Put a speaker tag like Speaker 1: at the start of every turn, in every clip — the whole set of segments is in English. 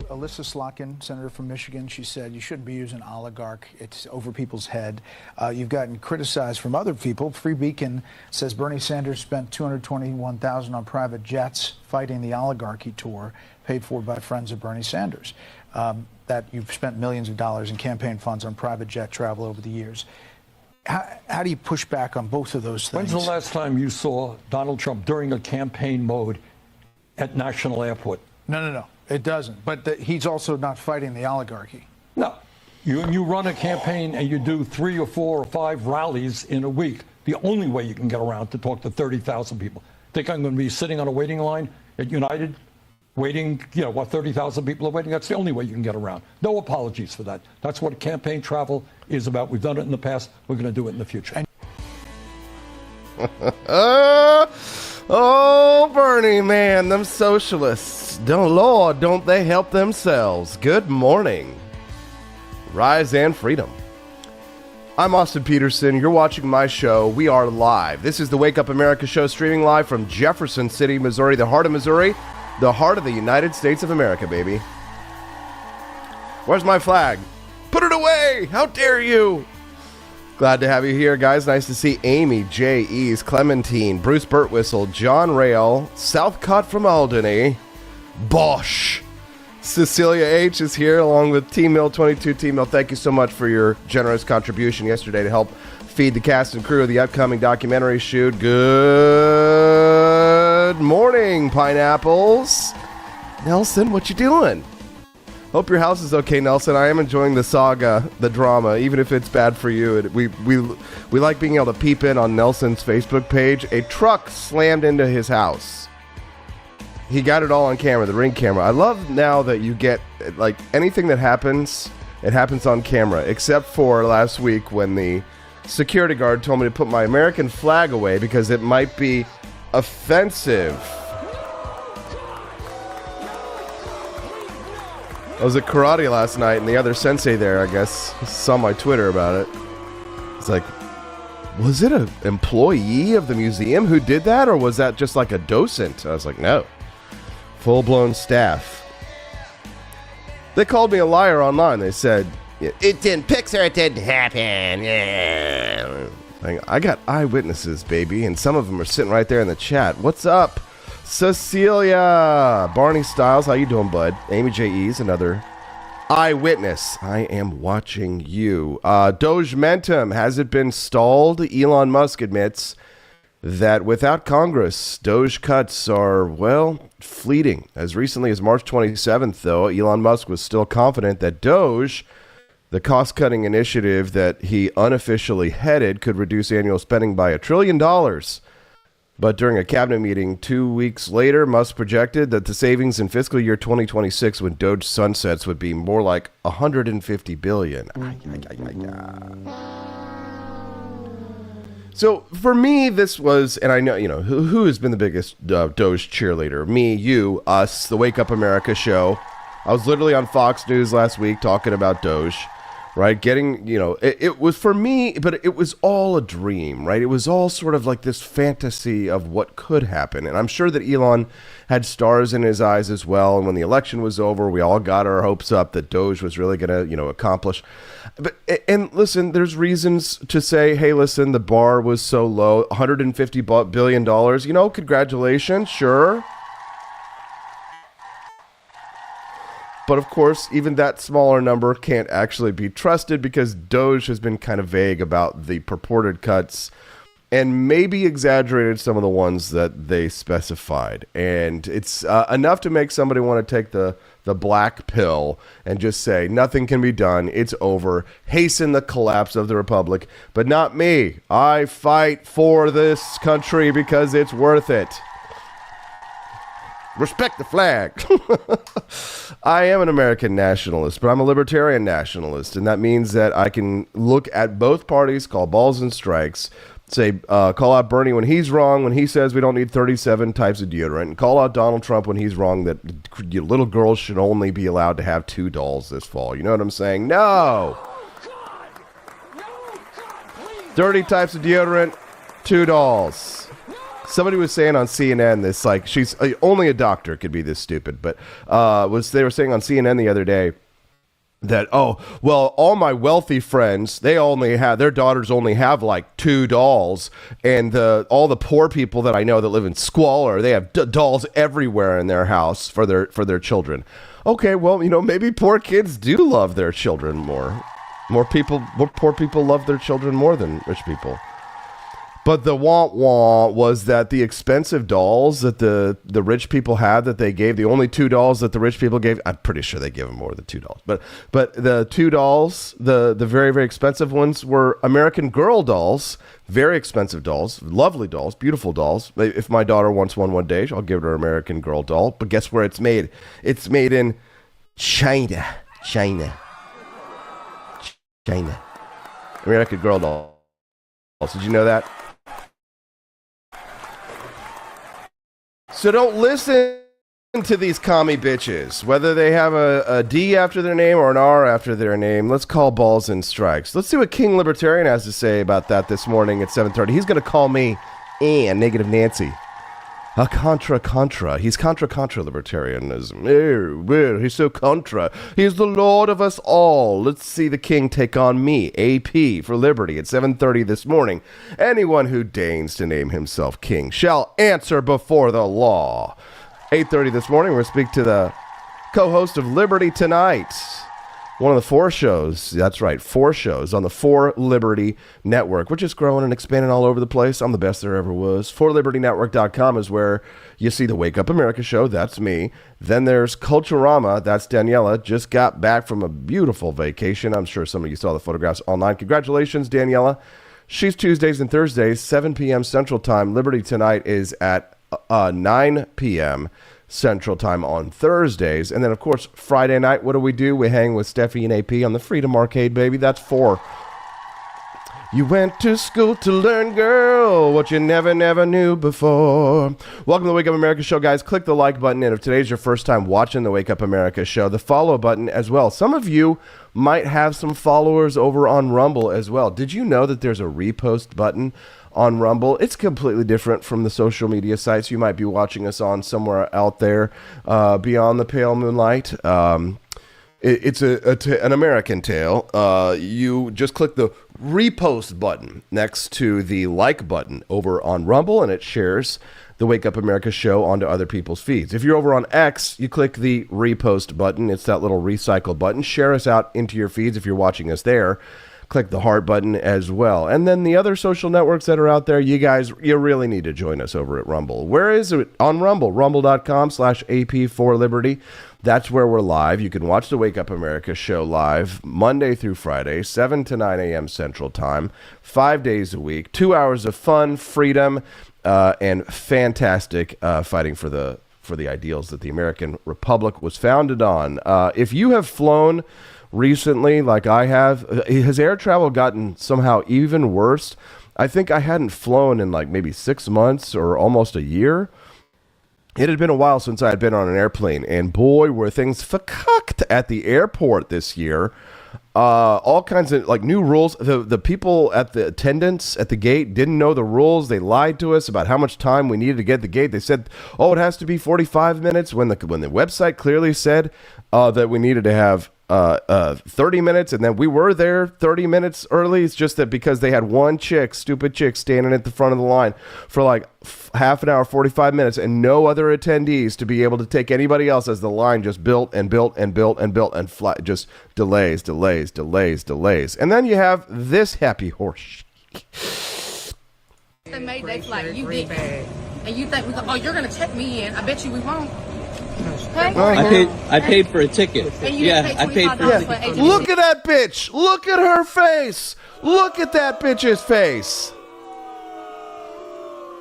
Speaker 1: Alyssa Slotkin, senator from Michigan, she said you shouldn't be using oligarch. It's over people's head. You've gotten criticized from other people. Free Beacon says Bernie Sanders spent $221,000 on private jets fighting the oligarchy tour, paid for by friends of Bernie Sanders. That you've spent millions of dollars in campaign funds on private jet travel over the years. How do you push back on both of those things?
Speaker 2: When's the last time you saw Donald Trump during a campaign mode at National Airport?
Speaker 1: No. It doesn't. But he's also not fighting the oligarchy.
Speaker 2: No. You run a campaign and you do 3 or 4 or 5 rallies in a week. The only way you can get around to talk to 30,000 people. Think I'm going to be sitting on a waiting line at United, waiting, 30,000 people are waiting? That's the only way you can get around. No apologies for that. That's what campaign travel is about. We've done it in the past. We're going to do it in the future.
Speaker 3: Oh, Bernie, man, them socialists. Don't they help themselves? Good morning. Rise and freedom. I'm Austin Peterson. You're watching my show. We are live. This is the Wake Up America show, streaming live from Jefferson City, Missouri, the heart of Missouri, the heart of the United States of America, baby. Where's my flag? Put it away! How dare you! Glad to have you here, guys. Nice to see Amy, J. Ease, Clementine, Bruce Birtwhistle, John Rail, Southcott from Albany, Bosch. Cecilia H. is here along with T-Mill 22. T-Mill, thank you so much for your generous contribution yesterday to help feed the cast and crew of the upcoming documentary shoot. Good morning, Pineapples. Nelson, what you doing? Hope your house is okay, Nelson. I am enjoying the saga, the drama, even if it's bad for you. We like being able to peep in on Nelson's Facebook page. A truck slammed into his house. He got it all on camera, the Ring camera. I love now that you get, like, anything that happens, it happens on camera, except for last week when the security guard told me to put my American flag away because it might be offensive. I was at karate last night, and the other sensei there, I guess, saw my Twitter about it. It's like, was it an employee of the museum who did that, or was that just like a docent? I was like, no. Full-blown staff. They called me a liar online. They said, it didn't, Pixar, it didn't happen. Yeah. I got eyewitnesses, baby, and some of them are sitting right there in the chat. What's up? Cecilia, Barney Styles, how you doing, bud? Amy J. E's, another eyewitness. I am watching you. DOGE-mentum, has it been stalled? Elon Musk admits that without Congress, Doge cuts are, well, fleeting. As recently as March 27th, though, Elon Musk was still confident that Doge, the cost-cutting initiative that he unofficially headed, could reduce annual spending by $1 trillion. But during a cabinet meeting 2 weeks later, Musk projected that the savings in fiscal year 2026 when Doge sunsets would be more like $150 billion. So for me, this was, and I know, who has been the biggest Doge cheerleader? Me, you, us, the Wake Up America show. I was literally on Fox News last week talking about Doge. Right, getting, it was for me, but it was all a dream, right? It was all sort of like this fantasy of what could happen. And I'm sure that Elon had stars in his eyes as well. And when the election was over, we all got our hopes up that Doge was really going to, accomplish. And listen, there's reasons to say, hey, listen, the bar was so low, $150 billion, congratulations, sure. But of course, even that smaller number can't actually be trusted because Doge has been kind of vague about the purported cuts and maybe exaggerated some of the ones that they specified. And it's enough to make somebody want to take the black pill and just say, nothing can be done, it's over, hasten the collapse of the republic. But not me. I fight for this country because it's worth it. Respect the flag. I am an American nationalist, but I'm a libertarian nationalist, and that means that I can look at both parties, call balls and strikes, say, call out Bernie when he's wrong, when he says we don't need 37 types of deodorant, and call out Donald Trump when he's wrong that little girls should only be allowed to have 2 dolls this fall. You know what I'm saying? No! Dirty types of deodorant, 2 dolls. Somebody was saying on CNN this, like, she's only a doctor could be this stupid, but they were saying on CNN the other day that, oh, well, all my wealthy friends, their daughters only have like 2 dolls, and all the poor people that I know that live in squalor, they have dolls everywhere in their house for their children. Okay, well, maybe poor kids do love their children more. More poor people love their children more than rich people. But the wah-wah was that the expensive dolls that the rich people had, that they gave, the only 2 dolls that the rich people gave, I'm pretty sure they give them more than $2. But the 2 dolls, the very, very expensive ones, were American Girl dolls, very expensive dolls, lovely dolls, beautiful dolls. If my daughter wants one day, I'll give her an American Girl doll. But guess where it's made? It's made in China. American Girl dolls. Did you know that? So don't listen to these commie bitches, whether they have a D after their name or an R after their name. Let's call balls and strikes. Let's see what King Libertarian has to say about that this morning at 7:30. He's going to call me Negative Nancy. A contra-contra. He's contra-contra libertarianism. He's so contra. He's the lord of us all. Let's see the king take on me, AP, for liberty at 7:30 this morning. Anyone who deigns to name himself king shall answer before the law. 8:30 this morning, we'll speak to the co-host of Liberty Tonight. One of the 4 shows, that's right, 4 shows on the For Liberty Network, which is growing and expanding all over the place. I'm the best there ever was. ForLibertyNetwork.com is where you see the Wake Up America show. That's me. Then there's Culturama. That's Daniela. Just got back from a beautiful vacation. I'm sure some of you saw the photographs online. Congratulations, Daniela. She's Tuesdays and Thursdays, 7 p.m. Central Time. Liberty Tonight is at 9 p.m. Central Time on Thursdays. And then, of course, Friday night, what do? We hang with Steffi and AP on the Freedom Arcade, baby. That's 4. You went to school to learn, girl, what you never knew before. Welcome to the Wake Up America show, guys. Click the like button, and if today's your first time watching the Wake Up America show, the follow button as well. Some of you might have some followers over on Rumble as well. Did you know that there's a repost button on Rumble? It's completely different from the social media sites you might be watching us on somewhere out there beyond the pale moonlight. It's an American tale. You just click the repost button next to the like button over on Rumble, and it shares the Wake Up America show onto other people's feeds. If you're over on X, you click the repost button. It's that little recycle button. Share us out into your feeds if you're watching us there. Click the heart button as well. And then the other social networks that are out there, you really need to join us over at Rumble. Where is it? On Rumble, rumble.com/AP4Liberty. That's where we're live. You can watch the Wake Up America show live Monday through Friday, 7 to 9 a.m. Central Time, 5 days a week, 2 hours of fun, freedom, and fantastic fighting for the ideals that the American Republic was founded on. If you have flown recently, like I have, has air travel gotten somehow even worse? I think I hadn't flown in like maybe 6 months or almost a year. It had been a while since I had been on an airplane, and boy, were things fucked at the airport this year. All kinds of like new rules. The people at the attendants at the gate didn't know the rules. They lied to us about how much time we needed to get at the gate. They said, "Oh, it has to be 45 minutes," when the website clearly said that we needed to have 30 minutes, and then we were there 30 minutes early. It's just that because they had one stupid chick standing at the front of the line for like half an hour, 45 minutes, and no other attendees to be able to take anybody else, as the line just built and built and built and built and just delays. And then you have this happy horse.
Speaker 4: They made that flight. You did. And you think, you're going to check me in. I bet you we won't. Okay.
Speaker 5: I paid for a ticket. Yeah, I paid for a ticket.
Speaker 3: Look at that bitch. Look at her face. Look at that bitch's face.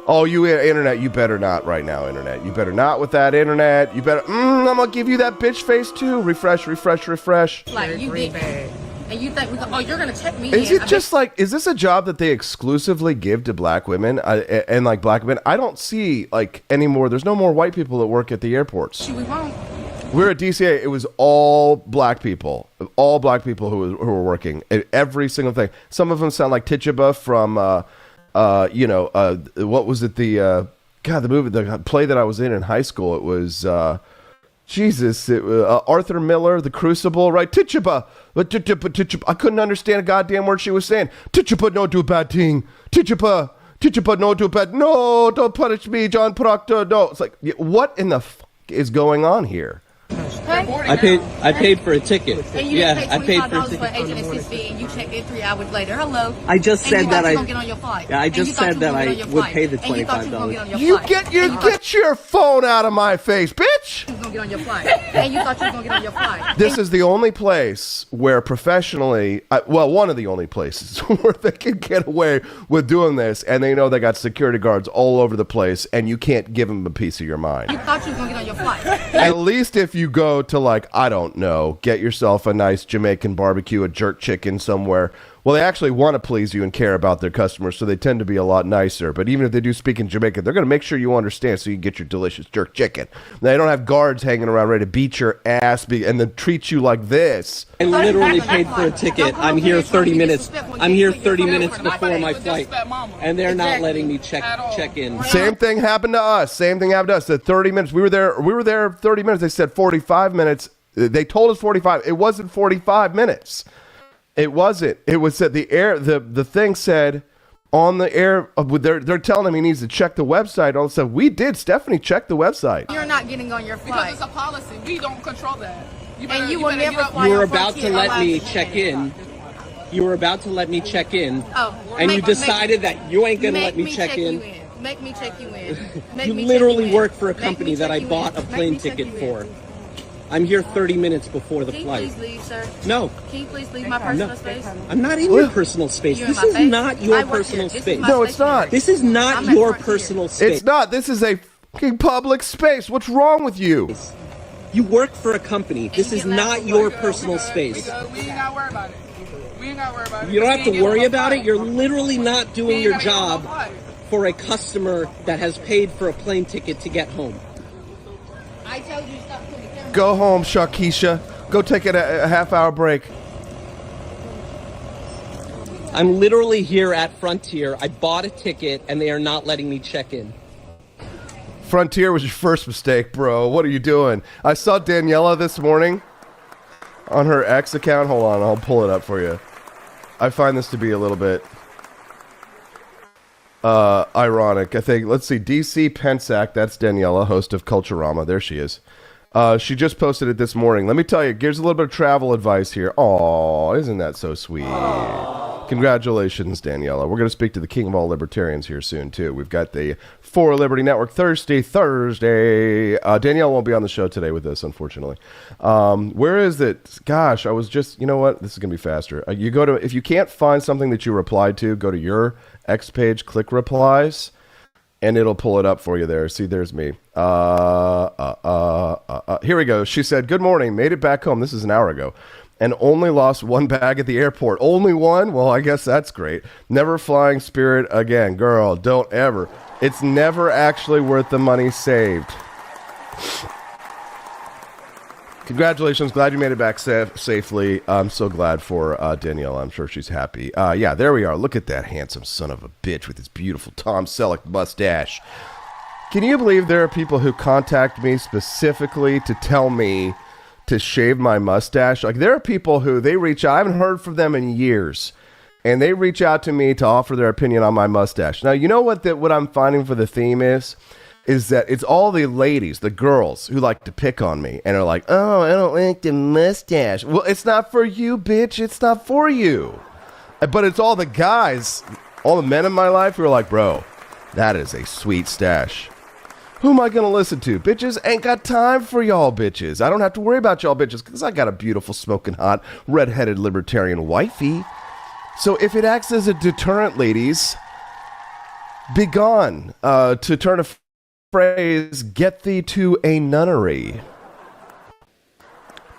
Speaker 3: Oh, you internet, you better not right now, internet. You better not with that internet. You better, I'm going to give you that bitch face too. Refresh.
Speaker 4: Like you did. And you think, you're going to check me
Speaker 3: Is
Speaker 4: in.
Speaker 3: it just like, is this a job that they exclusively give to black women and like black men? I don't see like anymore. There's no more white people that work at the airports.
Speaker 4: We won't.
Speaker 3: We're at DCA. It was all black people who were working at every single thing. Some of them sound like Tituba from, what was it? God, the play that I was in high school, it was, Jesus, it was, Arthur Miller, The Crucible, right? Tituba, I couldn't understand a goddamn word she was saying. Tituba, no do bad thing. Tituba, no do bad. No, don't punish me, John Proctor. No, it's like, what in the fuck is going on here?
Speaker 5: I paid for a ticket.
Speaker 4: And you
Speaker 5: Yeah,
Speaker 4: didn't
Speaker 5: I
Speaker 4: pay
Speaker 5: paid for a
Speaker 4: $25 for
Speaker 5: ticket.
Speaker 4: HSS fee, and you checked in 3 hours later. Hello.
Speaker 5: I just said that I.
Speaker 4: Get on your flight.
Speaker 5: Yeah, I
Speaker 4: And you
Speaker 5: just
Speaker 4: thought
Speaker 5: said
Speaker 4: you
Speaker 5: that
Speaker 4: was gonna
Speaker 5: I
Speaker 4: get on your
Speaker 5: would
Speaker 4: flight.
Speaker 5: pay the
Speaker 4: And you thought you was gonna get on your
Speaker 3: You
Speaker 4: flight.
Speaker 3: get your phone out of my face, bitch!
Speaker 4: You was gonna get on your flight. And you thought you was gonna get on your flight.
Speaker 3: This is the only place where professionally, one of the only places where they can get away with doing this, and they know they got security guards all over the place, and you can't give them a piece of your mind.
Speaker 4: You thought you was gonna get on your flight.
Speaker 3: At least if you go to, like, I don't know, get yourself a nice Jamaican barbecue, a jerk chicken somewhere. Well, they actually want to please you and care about their customers, so they tend to be a lot nicer. But even if they do speak in Jamaican, they're going to make sure you understand so you can get your delicious jerk chicken. They don't have guards hanging around ready to beat your ass and then treat you like this.
Speaker 5: I literally paid for a ticket. I'm here 30 minutes. I'm here 30 minutes before my flight, and they're not letting me check in.
Speaker 3: Same thing happened to us. At 30 minutes. We were there 30 minutes. They said 45 minutes. They told us 45. It wasn't 45 minutes. It wasn't. It was that the thing said on the air. They're telling him he needs to check the website. All stuff. We did. Stephanie checked the website.
Speaker 4: You're not getting on your flight.
Speaker 6: Because it's a policy. We don't control that.
Speaker 4: And you will never fly
Speaker 5: You were
Speaker 4: on
Speaker 5: about to
Speaker 4: Frontier
Speaker 5: let me
Speaker 4: Airlines
Speaker 5: check
Speaker 4: again.
Speaker 5: in. You were about to let me check in,
Speaker 4: Oh,
Speaker 5: and you
Speaker 4: make-
Speaker 5: decided
Speaker 4: make-
Speaker 5: that you ain't gonna
Speaker 4: make
Speaker 5: let me check
Speaker 4: you
Speaker 5: in.
Speaker 4: Make me check you in. Make
Speaker 5: You
Speaker 4: me check
Speaker 5: literally
Speaker 4: in.
Speaker 5: work for a
Speaker 4: Make
Speaker 5: company
Speaker 4: me
Speaker 5: that
Speaker 4: check
Speaker 5: I
Speaker 4: you
Speaker 5: bought
Speaker 4: in.
Speaker 5: a
Speaker 4: Make
Speaker 5: plane
Speaker 4: me check
Speaker 5: ticket
Speaker 4: you in.
Speaker 5: for. I'm here 30 minutes before the
Speaker 4: Can you
Speaker 5: flight.
Speaker 4: please leave, sir?
Speaker 5: No,
Speaker 4: Can you please leave my personal space?
Speaker 5: I'm not in your personal space.
Speaker 4: You're in
Speaker 5: This
Speaker 4: my
Speaker 5: is
Speaker 4: face.
Speaker 5: not
Speaker 4: I
Speaker 5: your
Speaker 4: work here.
Speaker 5: personal
Speaker 4: This is
Speaker 5: space.
Speaker 4: my
Speaker 3: No, it's
Speaker 4: stationery.
Speaker 3: not.
Speaker 5: This is not
Speaker 4: I'm at
Speaker 5: your
Speaker 4: Frontier.
Speaker 5: personal space.
Speaker 3: It's not. This is a fucking public space. What's wrong with you?
Speaker 5: You work for a company. This is not your personal space.
Speaker 6: We ain't got to worry about it. We ain't got to worry about it.
Speaker 5: You don't have
Speaker 6: We
Speaker 5: to
Speaker 6: ain't
Speaker 5: worry
Speaker 6: getting
Speaker 5: about
Speaker 6: on
Speaker 5: it. You're
Speaker 6: flight.
Speaker 5: literally not
Speaker 6: We
Speaker 5: doing
Speaker 6: ain't
Speaker 5: your
Speaker 6: gotta get on
Speaker 5: job
Speaker 6: flight.
Speaker 5: for a customer that has paid for a plane ticket to get home.
Speaker 4: I told you to stop putting the camera.
Speaker 3: Go home, Sharkeisha. Go take a half-hour break.
Speaker 5: I'm literally here at Frontier. I bought a ticket, and they are not letting me check in.
Speaker 3: Frontier was your first mistake, bro. What are you doing? I saw Daniela this morning on her X account. Hold on, I'll pull it up for you. I find this to be a little bit ironic. I think, let's see, DC Pensac, that's Daniela, host of Culturama. There she is. She just posted it this morning. Let me tell you, gives a little bit of travel advice here. Aw, isn't that so sweet? Congratulations, Daniela. We're going to speak to the king of all libertarians here soon, too. We've got the For Liberty Network Thursday. Danielle won't be on the show today with us, unfortunately. Where is it? Gosh, I was just, you know what? This is going to be faster. You go to, if you can't find something that you replied to, go to your X page, click replies, and it'll pull it up for you there. See, there's me. Here we go. She said, "Good morning. Made it back home." This is an hour ago. "And only lost one bag at the airport." Only one? Well, I guess that's great. "Never flying Spirit again." Girl, don't ever. It's never actually worth the money saved. Congratulations. Glad you made it back safely. I'm so glad for Danielle. I'm sure she's happy. Yeah, there we are. Look at that handsome son of a bitch with his beautiful Tom Selleck mustache. Can you believe there are people who contact me specifically to tell me to shave my mustache? Like, there are people who they reach out. I haven't heard from them in years, and they reach out to me to offer their opinion on my mustache. Now, you know what I'm finding for the theme is that it's all the ladies, the girls, who like to pick on me and are like, "Oh, I don't like the mustache." Well, it's not for you, bitch. It's not for you. But it's all the guys, all the men in my life who are like, "Bro, that is a sweet stash." Who am I going to listen to? Bitches ain't got time for y'all bitches. I don't have to worry about y'all bitches because I got a beautiful, smoking hot, redheaded libertarian wifey. So if it acts as a deterrent, ladies, be gone. To turn a phrase, get thee to a nunnery.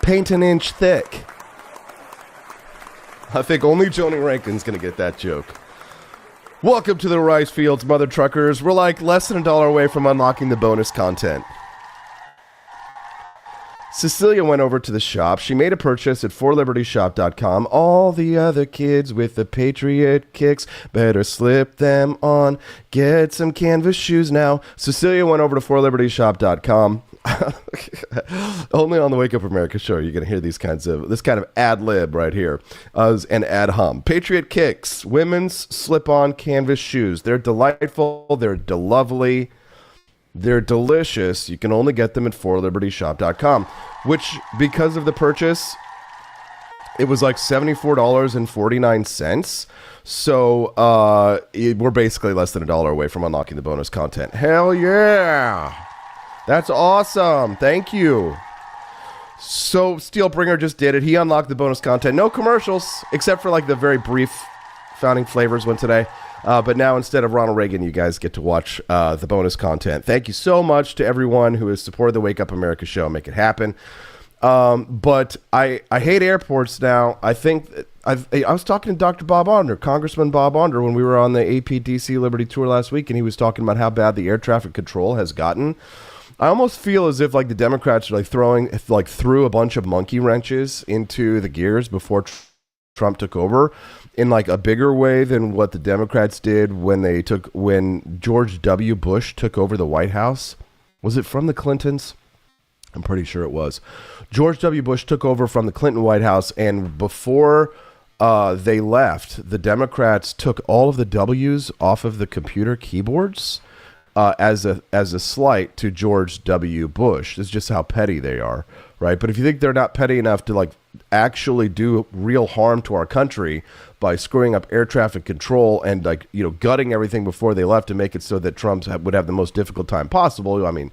Speaker 3: Paint an inch thick. I think only Joni Rankin's going to get that joke. Welcome to the rice fields, mother truckers. We're like less than $1 away from unlocking the bonus content. Cecilia went over to the shop. She made a purchase at forlibertyshop.com. All the other kids with the Patriot kicks better slip them on. Get some canvas shoes now. Cecilia went over to forlibertyshop.com. Only on the Wake Up America show you're going to hear this kind of ad lib right here as an ad hum. Patriot kicks, women's slip-on canvas shoes. They're delightful. They're lovely. They're delicious. You can only get them at forlibertyshop.com, which, because of the purchase, it was like $74.49. So we're basically less than $1 away from unlocking the bonus content. Hell yeah! That's awesome. Thank you. So Steelbringer just did it. He unlocked the bonus content. No commercials, except for like the very brief Founding Flavors one today. But now instead of Ronald Reagan, you guys get to watch the bonus content. Thank you so much to everyone who has supported the Wake Up America show. Make it happen. But I hate airports now. I think I was talking to Dr. Bob Onder, Congressman Bob Onder, when we were on the APDC Liberty Tour last week, and he was talking about how bad the air traffic control has gotten. I almost feel as if like the Democrats are like threw a bunch of monkey wrenches into the gears before Trump took over, in like a bigger way than what the Democrats did when George W. Bush took over the White House. Was it from the Clintons? I'm pretty sure it was. George W. Bush took over from the Clinton White House, and before they left, the Democrats took all of the W's off of the computer keyboards as a slight to George W. Bush. It's just how petty they are, right? But if you think they're not petty enough to like actually do real harm to our country by screwing up air traffic control and like, you know, gutting everything before they left to make it so that Trump would have the most difficult time possible, I mean,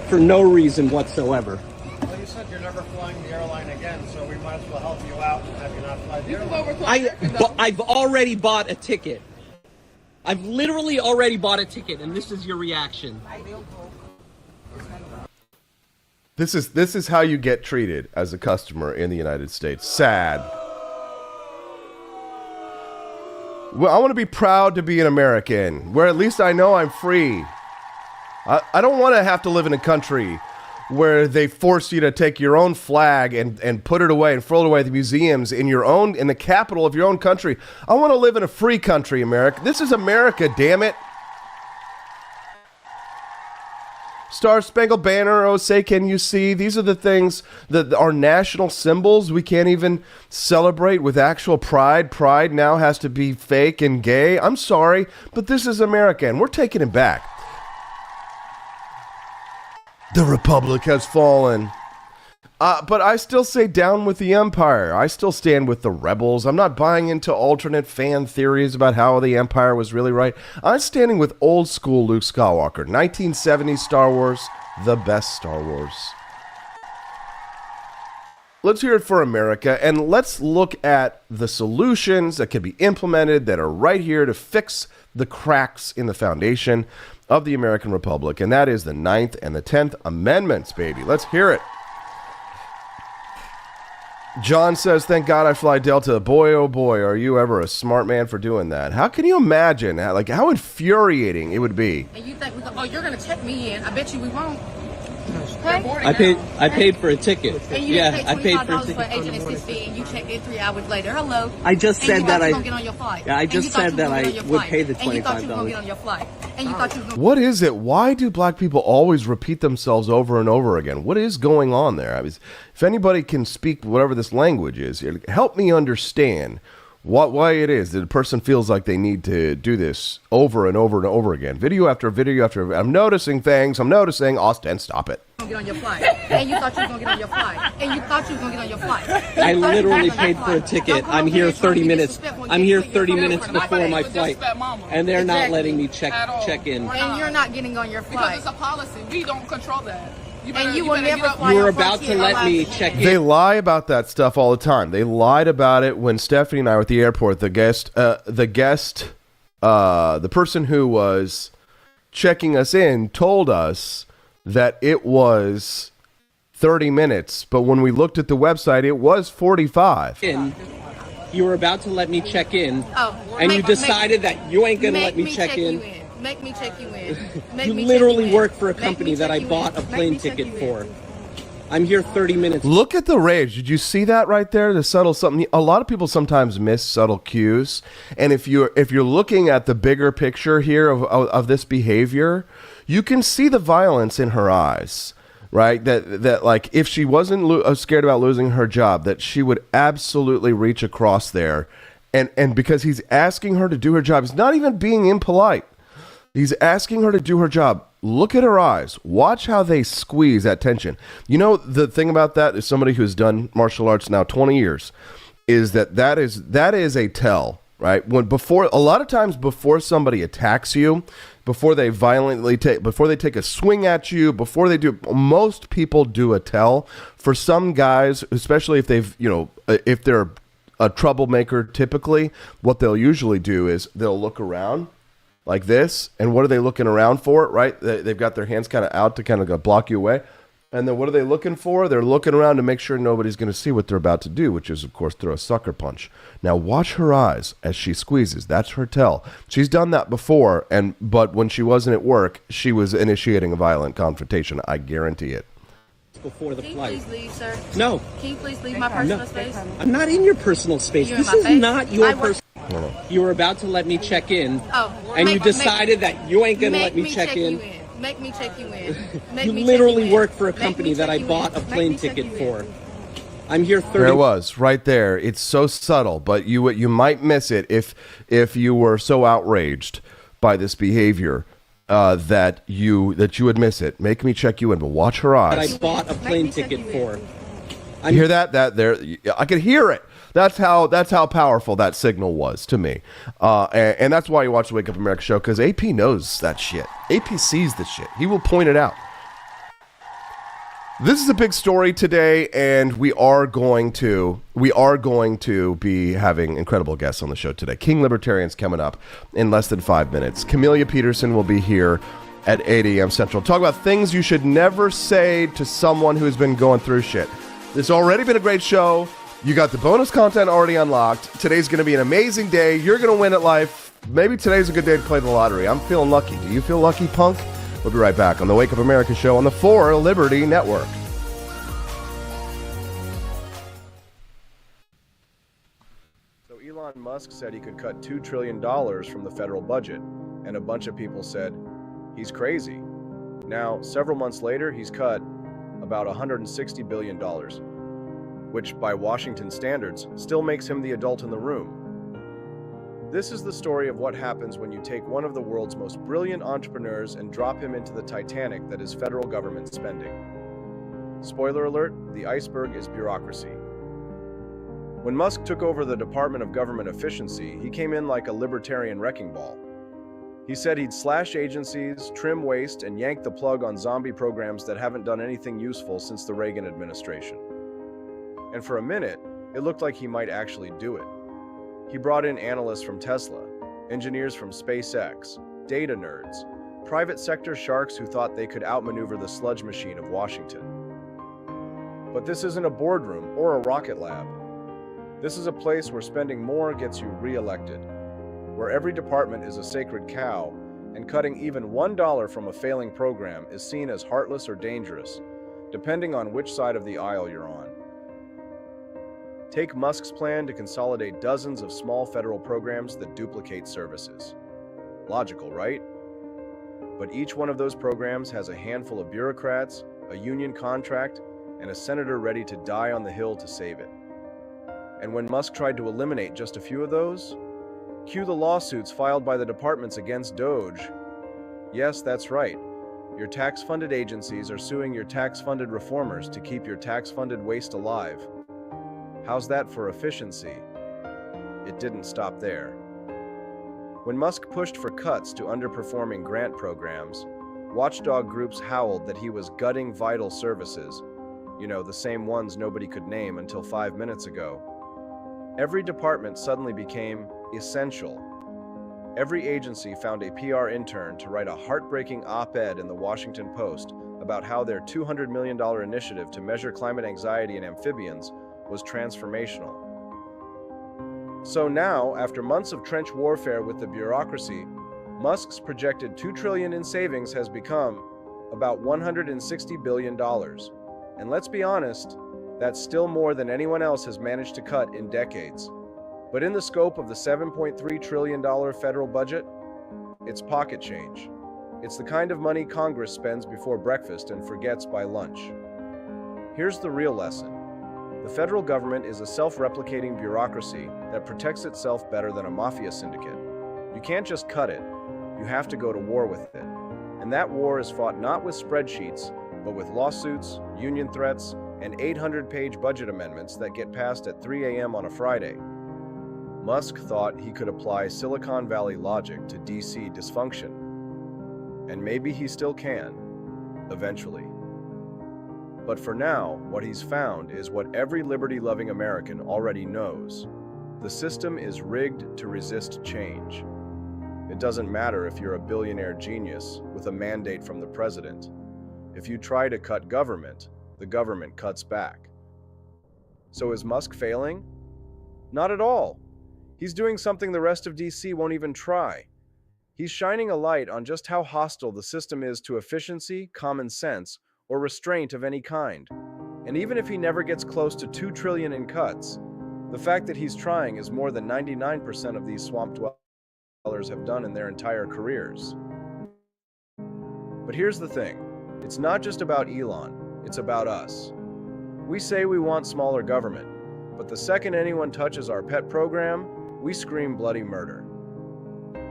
Speaker 5: for no reason whatsoever.
Speaker 7: Well, you said you're never flying the airline again, so we might as well help you out and have you not fly the airline.
Speaker 5: I've already bought a ticket. I've literally already bought a ticket, and this is your reaction.
Speaker 3: This is how you get treated as a customer in the United States. Sad. Well, I want to be proud to be an American, where at least I know I'm free. I don't want to have to live in a country where they force you to take your own flag and put it away and throw it away at the museums in the capital of your own country. I want to live in a free country, America. This is America, damn it. Star Spangled Banner, oh say can you see? These are the things that are national symbols we can't even celebrate with actual pride. Pride now has to be fake and gay. I'm sorry, but this is America, and we're taking it back. The Republic has fallen. But I still say down with the Empire. I still stand with the rebels. I'm not buying into alternate fan theories about how the Empire was really right. I'm standing with old school Luke Skywalker. 1970s Star Wars, the best Star Wars. Let's hear it for America, and let's look at the solutions that can be implemented that are right here to fix the cracks in the foundation of the American Republic, and that is the 9th and the 10th Amendments, baby. Let's hear it. John says, thank God I fly Delta. Boy, oh boy, are you ever a smart man for doing that. How can you imagine, how infuriating it would be?
Speaker 4: And you think, you're going to check me in. I bet you we won't.
Speaker 5: I paid for a ticket.
Speaker 4: And you
Speaker 5: I paid for a
Speaker 4: $25
Speaker 5: ticket.
Speaker 4: for agent assistance, and you checked in 3 hours later. Hello.
Speaker 5: I just said that I.
Speaker 4: Get on your flight.
Speaker 5: Yeah, I just said that I would pay the $25.
Speaker 4: And you thought you were going to get on your flight. And you thought you were
Speaker 3: What is it? Why do black people always repeat themselves over and over again? What is going on there? I mean, if anybody can speak whatever this language is, help me understand why it is that a person feels like they need to do this over and over and over again. Video after video after. I'm noticing things. Austin, stop it.
Speaker 4: Get on your flight, and you thought you were going to get on your flight, and you thought you were going to get on your flight.
Speaker 5: I literally paid for a ticket. I'm here 30 minutes. I'm here 30 minutes before my flight, and they're not letting me check in.
Speaker 4: And you're not getting on your
Speaker 6: Because
Speaker 4: flight.
Speaker 6: it's a policy. We don't control that.
Speaker 4: And you will never fly.
Speaker 5: You were
Speaker 4: on
Speaker 5: about to
Speaker 4: Frontier
Speaker 5: let me
Speaker 4: Airlines.
Speaker 5: check
Speaker 3: They
Speaker 5: in.
Speaker 3: lie about that stuff all the time. They lied about it when Stephanie and I were at the airport. The person who was checking us in told us that it was 30 minutes, but when we looked at the website, it was 45.
Speaker 5: You were about to let me check in,
Speaker 4: Oh,
Speaker 5: and you decided that you ain't gonna let me check in.
Speaker 4: Make me check you in.
Speaker 5: You literally work for a company that I bought a plane ticket for. I'm here 30 minutes.
Speaker 3: Look at the rage. Did you see that right there? The subtle something. A lot of people sometimes miss subtle cues. And if you're looking at the bigger picture here of this behavior, you can see the violence in her eyes, right? That like if she wasn't scared about losing her job, that she would absolutely reach across there. And because he's asking her to do her job, he's not even being impolite. He's asking her to do her job. Look at her eyes. Watch how they squeeze that tension. You know, the thing about that is somebody who's done martial arts now 20 years is that is a tell, right? A lot of times before somebody attacks you, before they take a swing at you, before they do, most people do a tell. For some guys, especially if if they're a troublemaker, typically what they'll usually do is they'll look around like this, and what are they looking around for, right? They've got their hands kind of out to kind of block you away. And then what are they looking for? They're looking around to make sure nobody's going to see what they're about to do, which is, of course, throw a sucker punch. Now, watch her eyes as she squeezes. That's her tell. She's done that before, but when she wasn't at work, she was initiating a violent confrontation. I guarantee it.
Speaker 5: Before the flight.
Speaker 4: Can you please leave, sir?
Speaker 5: No.
Speaker 4: Can you please leave my personal space?
Speaker 5: I'm not in your personal space.
Speaker 4: You're in
Speaker 5: This
Speaker 4: my
Speaker 5: is
Speaker 4: face.
Speaker 5: not your personal. You were about to let me check in, and you decided that you ain't going to let me check in.
Speaker 4: Make me check you in.
Speaker 5: You literally work for a company that I bought a plane ticket for. I'm here 30.
Speaker 3: There it was, right there. It's so subtle, but you might miss it if you were so outraged by this behavior that you would miss it. Make me check you in, but watch her eyes.
Speaker 5: I bought a plane ticket for.
Speaker 3: You hear that? That there, I could hear it. That's how powerful that signal was to me, and that's why you watch the Wake Up America show, because AP knows that shit. AP sees the shit. He will point it out. This is a big story today, and we are going to be having incredible guests on the show today. King Libertarians coming up in less than 5 minutes. Camellia Peterson will be here at 8 a.m. Central. Talk about things you should never say to someone who's been going through shit. This has already been a great show. You got the bonus content already unlocked. Today's going to be an amazing day. You're going to win at life. Maybe today's a good day to play the lottery. I'm feeling lucky. Do you feel lucky, punk? We'll be right back on the Wake Up America show on the 4 Liberty Network. So Elon Musk said he could cut $2 trillion from the federal budget, and a bunch of people said he's crazy. Now, several months later, he's cut about $160 billion. Which, by Washington standards, still makes him the adult in the room. This is the story of what happens when you take one of the world's most brilliant entrepreneurs and drop him into the Titanic that is federal government spending. Spoiler alert, the iceberg is bureaucracy. When Musk took over the Department of Government Efficiency, he came in like a libertarian wrecking ball. He said he'd slash agencies, trim waste, and yank the plug on zombie programs that haven't done anything useful since the Reagan administration. And for a minute, it looked like he might actually do it. He brought in analysts from Tesla, engineers from SpaceX, data nerds, private sector sharks who thought they could outmaneuver the sludge machine of Washington. But this isn't a boardroom or a rocket lab. This is a place where spending more gets you re-elected, where every department is a sacred cow, and cutting even $1 from a failing program is seen as heartless or dangerous, depending on which side of the aisle you're on. Take Musk's plan to consolidate dozens of small federal programs that duplicate services. Logical, right? But each one of those programs has a handful of bureaucrats, a union contract, and a senator ready to die on the Hill to save it. And when Musk tried to eliminate just a few of those, cue the lawsuits filed by the departments against DOGE. Yes, that's right. Your tax-funded agencies are suing your tax-funded reformers to keep your tax-funded waste alive. How's that for efficiency? It didn't stop there. When Musk pushed for cuts to underperforming grant programs, watchdog groups howled that he was gutting vital services, the same ones nobody could name until 5 minutes ago. Every department suddenly became essential. Every agency found a PR intern to write a heartbreaking op-ed in the Washington Post about how their $200 million initiative to measure climate anxiety in amphibians was transformational. So now, after months of trench warfare with the bureaucracy, Musk's projected $2 trillion in savings has become about $160 billion. And let's be honest, that's still more than anyone else has managed to cut in decades. But in the scope of the $7.3 trillion federal budget, it's pocket change. It's the kind of money Congress spends before breakfast and forgets by lunch. Here's the real lesson. The federal government is a self-replicating bureaucracy that protects itself better than a mafia syndicate. You can't just cut it, you have to go to war with it. And that war is fought not with spreadsheets, but with lawsuits, union threats, and 800-page budget amendments that get passed at 3 a.m. on a Friday. Musk thought he could apply Silicon Valley logic to DC dysfunction. And maybe he still can, eventually. But for now, what he's found is what every liberty-loving American already knows. The system is rigged to resist change. It doesn't matter if you're a billionaire genius with a mandate from the president. If you try to cut government, the government cuts back. So is Musk failing? Not at all. He's doing something the rest of DC won't even try. He's shining a light on just how hostile the system is to efficiency, common sense, or restraint of any kind. And even if he never gets close to $2 trillion in cuts, the fact that he's trying is more than 99% of these swamp dwellers have done in their entire careers. But here's the thing. It's not just about Elon, it's about us. We say we want smaller government, but the second anyone touches our pet program, we scream bloody murder.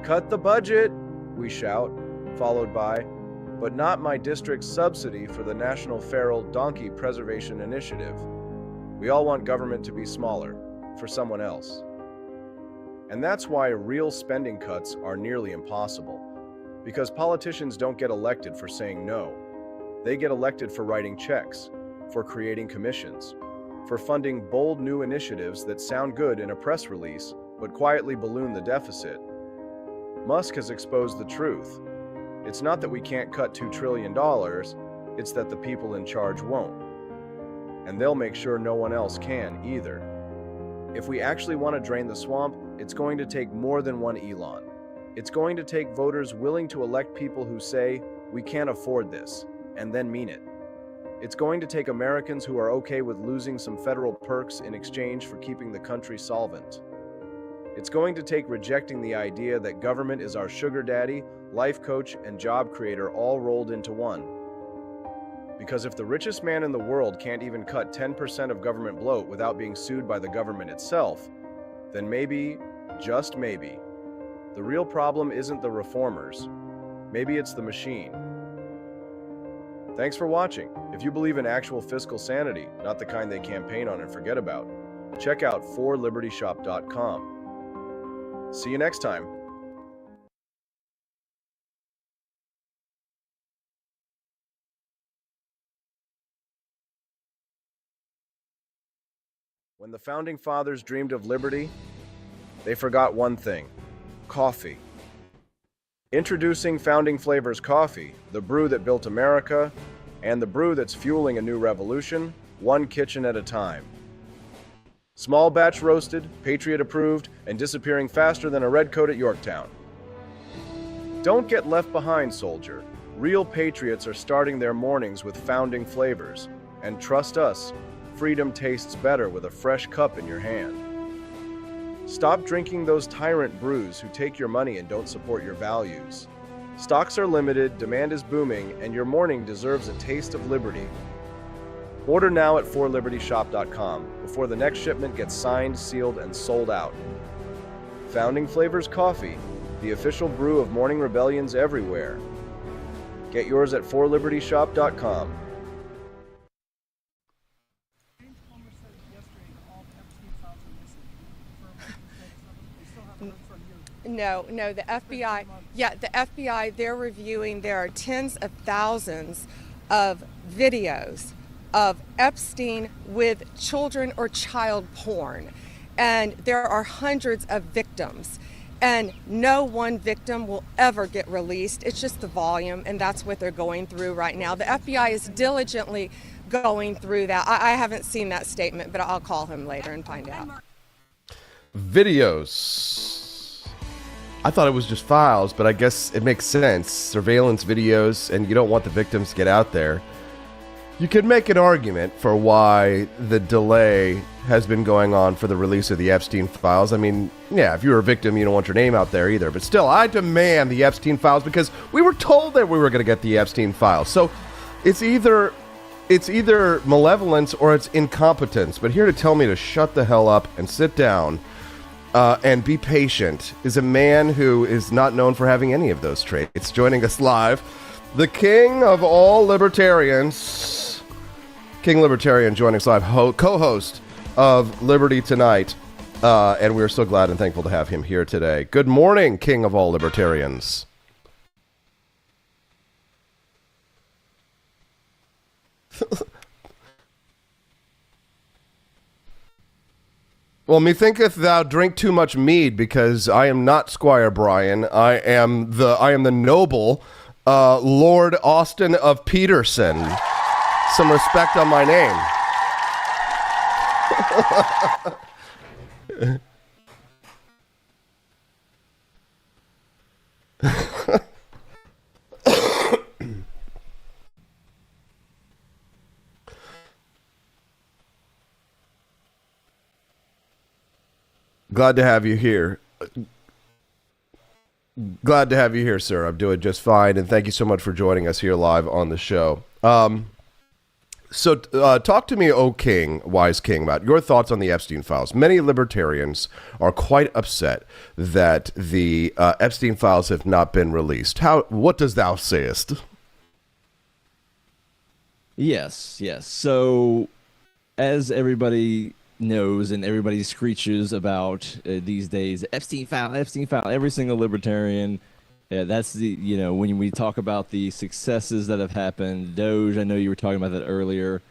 Speaker 3: Cut the budget, we shout, followed by, but not my district's subsidy for the National Feral Donkey Preservation Initiative. We all want government to be smaller, for someone else. And that's why real spending cuts are nearly impossible. Because politicians don't get elected for saying no. They get elected for writing checks, for creating commissions, for funding bold new initiatives that sound good in a press release, but quietly balloon the deficit. Musk has exposed the truth. It's not that we can't cut $2 trillion, it's that the people in charge won't. And they'll make sure no one else can either. If we actually want to drain the swamp, it's going to take more than one Elon. It's going to take voters willing to elect people who say, we can't afford this, and then mean it. It's going to take Americans who are okay with losing some federal perks in exchange for keeping the country solvent. It's going to take rejecting the idea that government is our sugar daddy, life coach, and job creator all rolled into one. Because if the richest man in the world can't even cut 10% of government bloat without being sued by the government itself, then maybe, just maybe, the real problem isn't the reformers. Maybe it's the machine. Thanks for watching. If you believe in actual fiscal sanity, not the kind they campaign on and forget about, check out forlibertyshop.com. See you next time. When the Founding Fathers dreamed of liberty, they forgot one thing: coffee. Introducing Founding Flavors Coffee, the brew that built America, and the brew that's fueling a new revolution, one kitchen at a time. Small batch roasted, Patriot approved, and disappearing faster than a redcoat at Yorktown. Don't get left behind, soldier. Real patriots are starting their mornings with Founding Flavors. And trust us, freedom tastes better with a fresh cup in your hand. Stop drinking those tyrant brews who take your money and don't support your values. Stocks are limited, demand is booming, and your morning deserves a taste of liberty. Order now at forlibertyshop.com before the next shipment gets signed, sealed, and sold out. Founding Flavors Coffee, the official brew of morning rebellions everywhere. Get yours at forlibertyshop.com.
Speaker 8: No, the FBI, they're reviewing, there are tens of thousands of videos of Epstein with children or child porn. And there are hundreds of victims. And no one victim will ever get released. It's just the volume, and that's what they're going through right now. The FBI is diligently going through that. I haven't seen that statement, but I'll call him later and find out.
Speaker 3: Videos I thought it was just files, but I guess it makes sense. Surveillance videos, and you don't want the victims to get out there. You could make an argument for why the delay has been going on for the release of the Epstein files. I mean, yeah, if you're a victim, you don't want your name out there either. But still, I demand the Epstein files because we were told that we were going to get the Epstein files. So it's either malevolence or it's incompetence. But here to tell me to shut the hell up and sit down and be patient is a man who is not known for having any of those traits. Joining us live, the king of all libertarians, King Libertarian, joining us live, co-host of Liberty Tonight, and we're so glad and thankful to have him here today. Good morning, king of all libertarians. Well, methinketh thou drink too much mead, because I am not Squire Brian. I am the noble Lord Austin of Peterson. Some respect on my name. Glad to have you here. Glad to have you here, sir. I'm doing just fine, and thank you so much for joining us here live on the show. So talk to me, O King, wise king, about your thoughts on the Epstein files. Many libertarians are quite upset that the Epstein files have not been released. What does thou sayest?
Speaker 9: Yes. So, as everybody knows and everybody screeches about these days, Epstein file, every single libertarian. Yeah, that's when we talk about the successes that have happened, DOGE, I know you were talking about that earlier,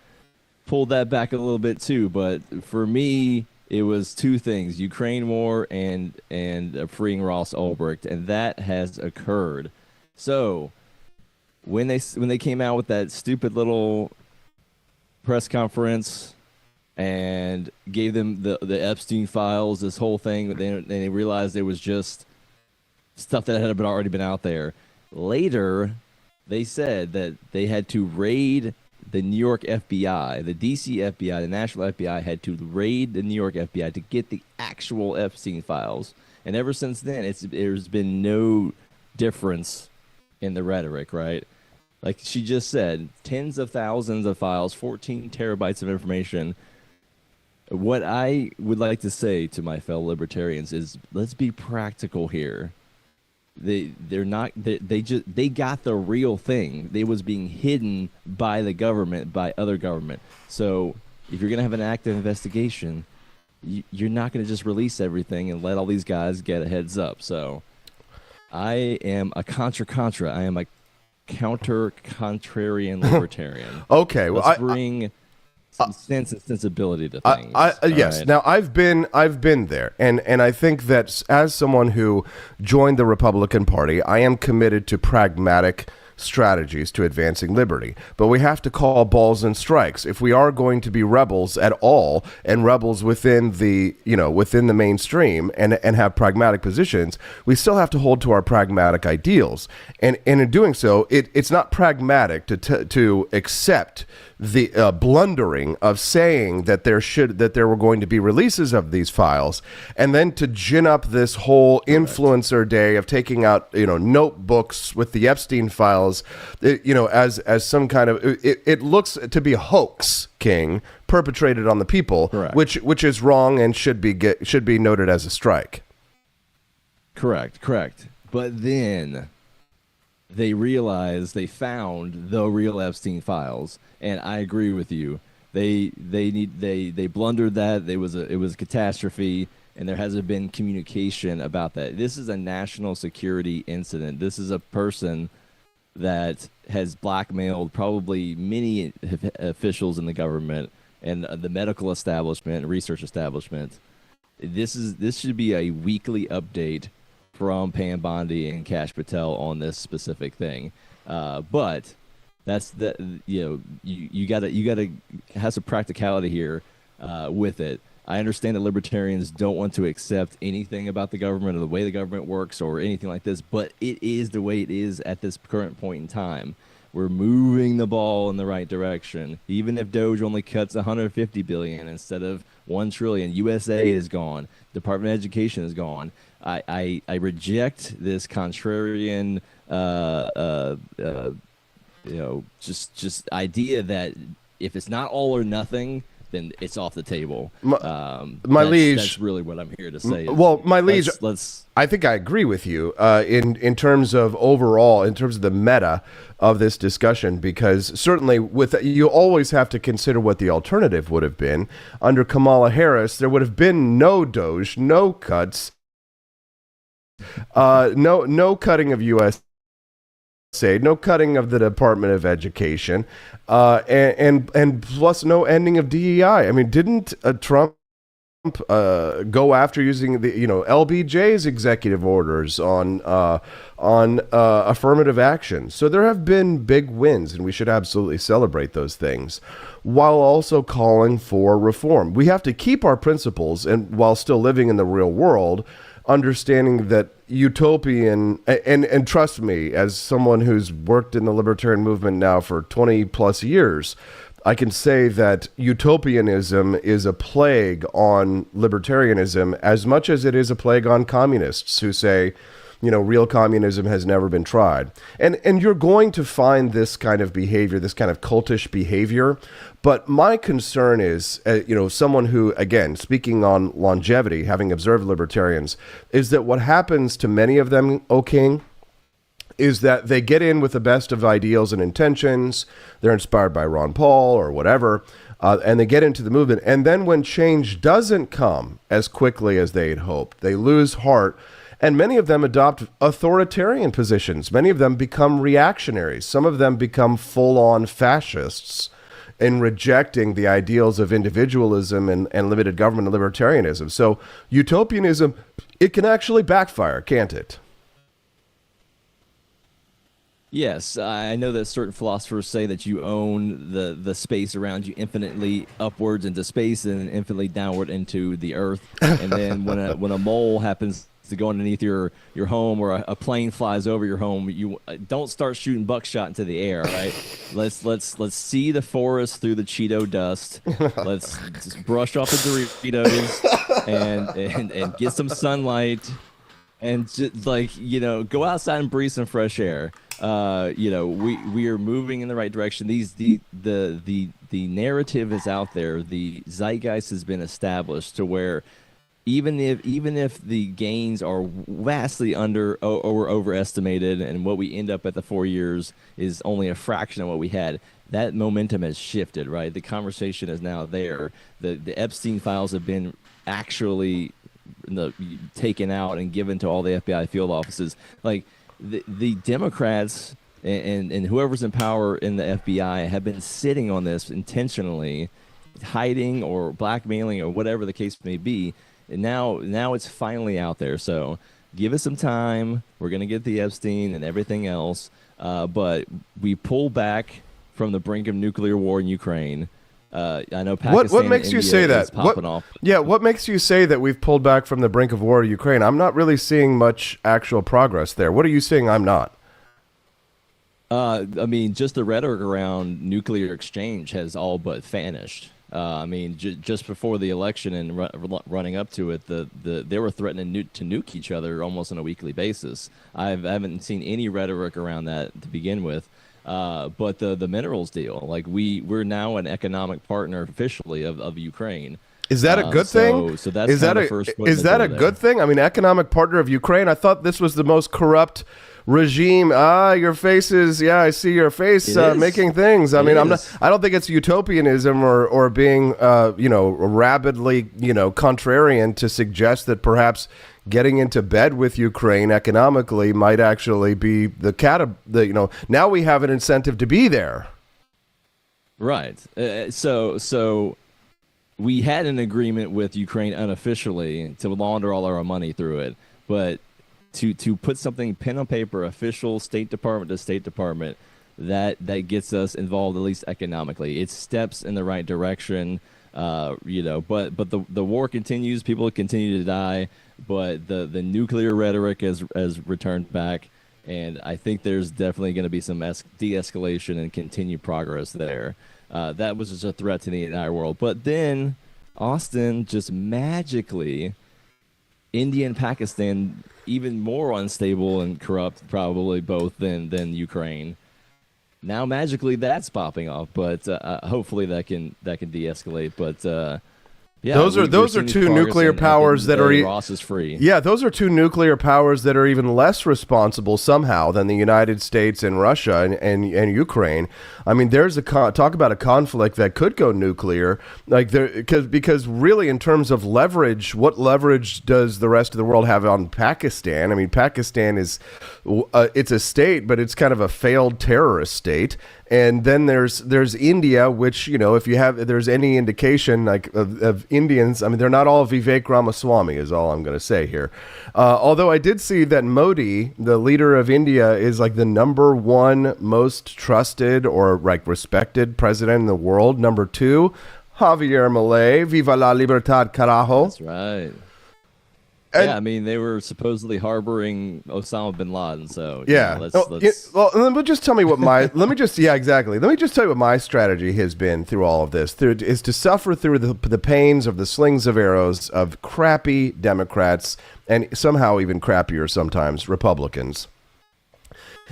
Speaker 9: pulled that back a little bit too, but for me, it was two things, Ukraine war and freeing Ross Ulbricht, and that has occurred. So, when they came out with that stupid little press conference and gave them the Epstein files, this whole thing, they realized it was just stuff that had already been out there. Later, they said that they had to raid the New York FBI, the DC FBI, the National FBI had to raid the New York FBI to get the actual Epstein files. And ever since then, there's been no difference in the rhetoric, right? Like she just said, tens of thousands of files, 14 terabytes of information. What I would like to say to my fellow libertarians is, let's be practical here. They got the real thing. They was being hidden by the government, by other government. So if you're gonna have an active investigation, you're not gonna just release everything and let all these guys get a heads up. So I am a contra-contra. I am a counter-contrarian libertarian.
Speaker 3: Okay, well,
Speaker 9: let's bring some sense and sensibility to things.
Speaker 3: Yes. Right? Now, I've been there, and I think that as someone who joined the Republican Party, I am committed to pragmatic strategies to advancing liberty. But we have to call balls and strikes. If we are going to be rebels at all, and rebels within the mainstream, and have pragmatic positions, we still have to hold to our pragmatic ideals. And in doing so, it's not pragmatic to accept the blundering of saying that there were going to be releases of these files, and then to gin up this whole influencer day of taking out notebooks with the Epstein files, as some kind of it looks to be a hoax, King, perpetrated on the people, which is wrong and should be noted as a strike.
Speaker 9: Correct. But then they found the real Epstein files, and I agree with you. They blundered that. It was a catastrophe, and there hasn't been communication about that. This is a national security incident. This is a person that has blackmailed probably many officials in the government and the medical establishment, research establishment. This should be a weekly update from Pam Bondi and Kash Patel on this specific thing, but that's you gotta have some practicality here with it. I understand that libertarians don't want to accept anything about the government or the way the government works or anything like this, but it is the way it is at this current point in time. We're moving the ball in the right direction. Even if DOGE only cuts 150 billion instead of 1 trillion, USA is gone. Department of Education is gone. I reject this contrarian, just idea that if it's not all or nothing, then it's off the table.
Speaker 3: My liege,
Speaker 9: that's really what I'm here to say.
Speaker 3: Well, my liege,
Speaker 9: let's.
Speaker 3: I think I agree with you in terms of overall, in terms of the meta of this discussion, because certainly you always have to consider what the alternative would have been. Under Kamala Harris, there would have been no DOGE, no cuts, no cutting of U.S. no cutting of the Department of Education, and plus no ending of DEI. I mean, didn't Trump go after using the LBJ's executive orders on affirmative action? So there have been big wins, and we should absolutely celebrate those things, while also calling for reform. We have to keep our principles, and while still living in the real world, understanding that utopian, and trust me, as someone who's worked in the libertarian movement now for 20 plus years, I can say that utopianism is a plague on libertarianism as much as it is a plague on communists who say, real communism has never been tried. And you're going to find this kind of behavior, this kind of cultish behavior. But my concern is, someone who, again, speaking on longevity, having observed libertarians, is that what happens to many of them, O King, is that they get in with the best of ideals and intentions. They're inspired by Ron Paul or whatever, and they get into the movement. And then when change doesn't come as quickly as they had hoped, they lose heart. And many of them adopt authoritarian positions. Many of them become reactionaries. Some of them become full-on fascists in rejecting the ideals of individualism and limited government and libertarianism. So utopianism, it can actually backfire, can't it?
Speaker 9: Yes, I know that certain philosophers say that you own the space around you infinitely upwards into space and infinitely downward into the earth. And then when a mole happens to go underneath your home, or a plane flies over your home, you don't start shooting buckshot into the air, right? Let's see the forest through the Cheeto dust. Let's just brush off the Doritos and get some sunlight, and just go outside and breathe some fresh air. We are moving in the right direction. The narrative is out there. The zeitgeist has been established to where even if the gains are vastly under or overestimated, and what we end up at the 4 years is only a fraction of what we had, that momentum has shifted, right? The conversation is now there. The Epstein files have been actually taken out and given to all the FBI field offices. Like the Democrats and whoever's in power in the FBI have been sitting on this intentionally, hiding or blackmailing or whatever the case may be. And now it's finally out there. So give us some time. We're going to get the Epstein and everything else. But we pull back from the brink of nuclear war in Ukraine. I know Pakistan.
Speaker 3: What makes you say that? What makes you say that we've pulled back from the brink of war in Ukraine? I'm not really seeing much actual progress there. What are you saying I'm not?
Speaker 9: Just the rhetoric around nuclear exchange has all but vanished. Just before the election and running up to it, they were threatening to nuke each other almost on a weekly basis. I haven't seen any rhetoric around that to begin with. But the minerals deal, like we're now an economic partner officially of Ukraine.
Speaker 3: Is that a good thing?
Speaker 9: So that's is that
Speaker 3: a good thing? I mean, economic partner of Ukraine. I thought this was the most corrupt regime. Your face is, I see your face making things. I don't think it's utopianism or being rabidly contrarian to suggest that perhaps getting into bed with Ukraine economically might actually be now we have an incentive to be there.
Speaker 9: Right. So we had an agreement with Ukraine unofficially to launder all our money through it, but to put something pen on paper, official State Department to State Department, that gets us involved, at least economically. It's steps in the right direction, but the war continues. People continue to die, but the nuclear rhetoric has returned back, and I think there's definitely going to be some de-escalation and continued progress there. That was just a threat to the entire world. But then Austin just magically, India and Pakistan, even more unstable and corrupt, probably both than Ukraine. Now magically that's popping off, but hopefully that can de-escalate. But yeah,
Speaker 3: those are two nuclear powers that are
Speaker 9: Ross is free.
Speaker 3: Yeah, those are two nuclear powers that are even less responsible somehow than the United States and Russia and Ukraine. I mean, there's talk about a conflict that could go nuclear, like because really in terms of leverage, what leverage does the rest of the world have on Pakistan? I mean, Pakistan is it's a state, but it's kind of a failed terrorist state. And then there's India, which, if there's any indication of Indians, I mean, they're not all Vivek Ramaswamy is all I'm going to say here. Although I did see that Modi, the leader of India, is like the number one most trusted or like respected president in the world. Number 2, Javier Milei, Viva la Libertad, carajo.
Speaker 9: That's right. Yeah, I mean, they were supposedly harboring Osama bin Laden, so
Speaker 3: yeah. Let me just tell me what my exactly. Let me just tell you what my strategy has been through all of this. Is to suffer through the pains of the slings of arrows of crappy Democrats and somehow even crappier sometimes Republicans.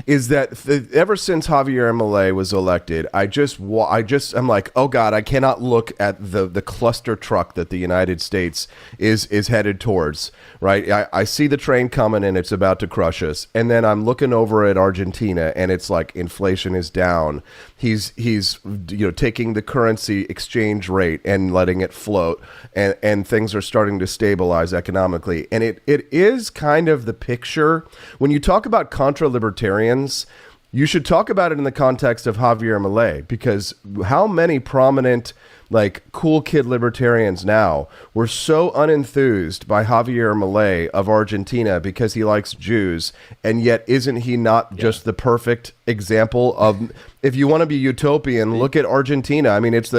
Speaker 3: Is that ever since Javier Milei was elected, I'm like, oh God, I cannot look at the cluster truck that the United States is headed towards, right? I see the train coming and it's about to crush us. And then I'm looking over at Argentina and it's like inflation is down. He's taking the currency exchange rate and letting it float, and things are starting to stabilize economically. And it is kind of the picture when you talk about contra-libertarians. You should talk about it in the context of Javier Milei, because how many prominent, like, cool kid libertarians now were so unenthused by Javier Milei of Argentina because he likes Jews, and yet isn't he not just the perfect example of, if you want to be utopian, look at Argentina. I mean, it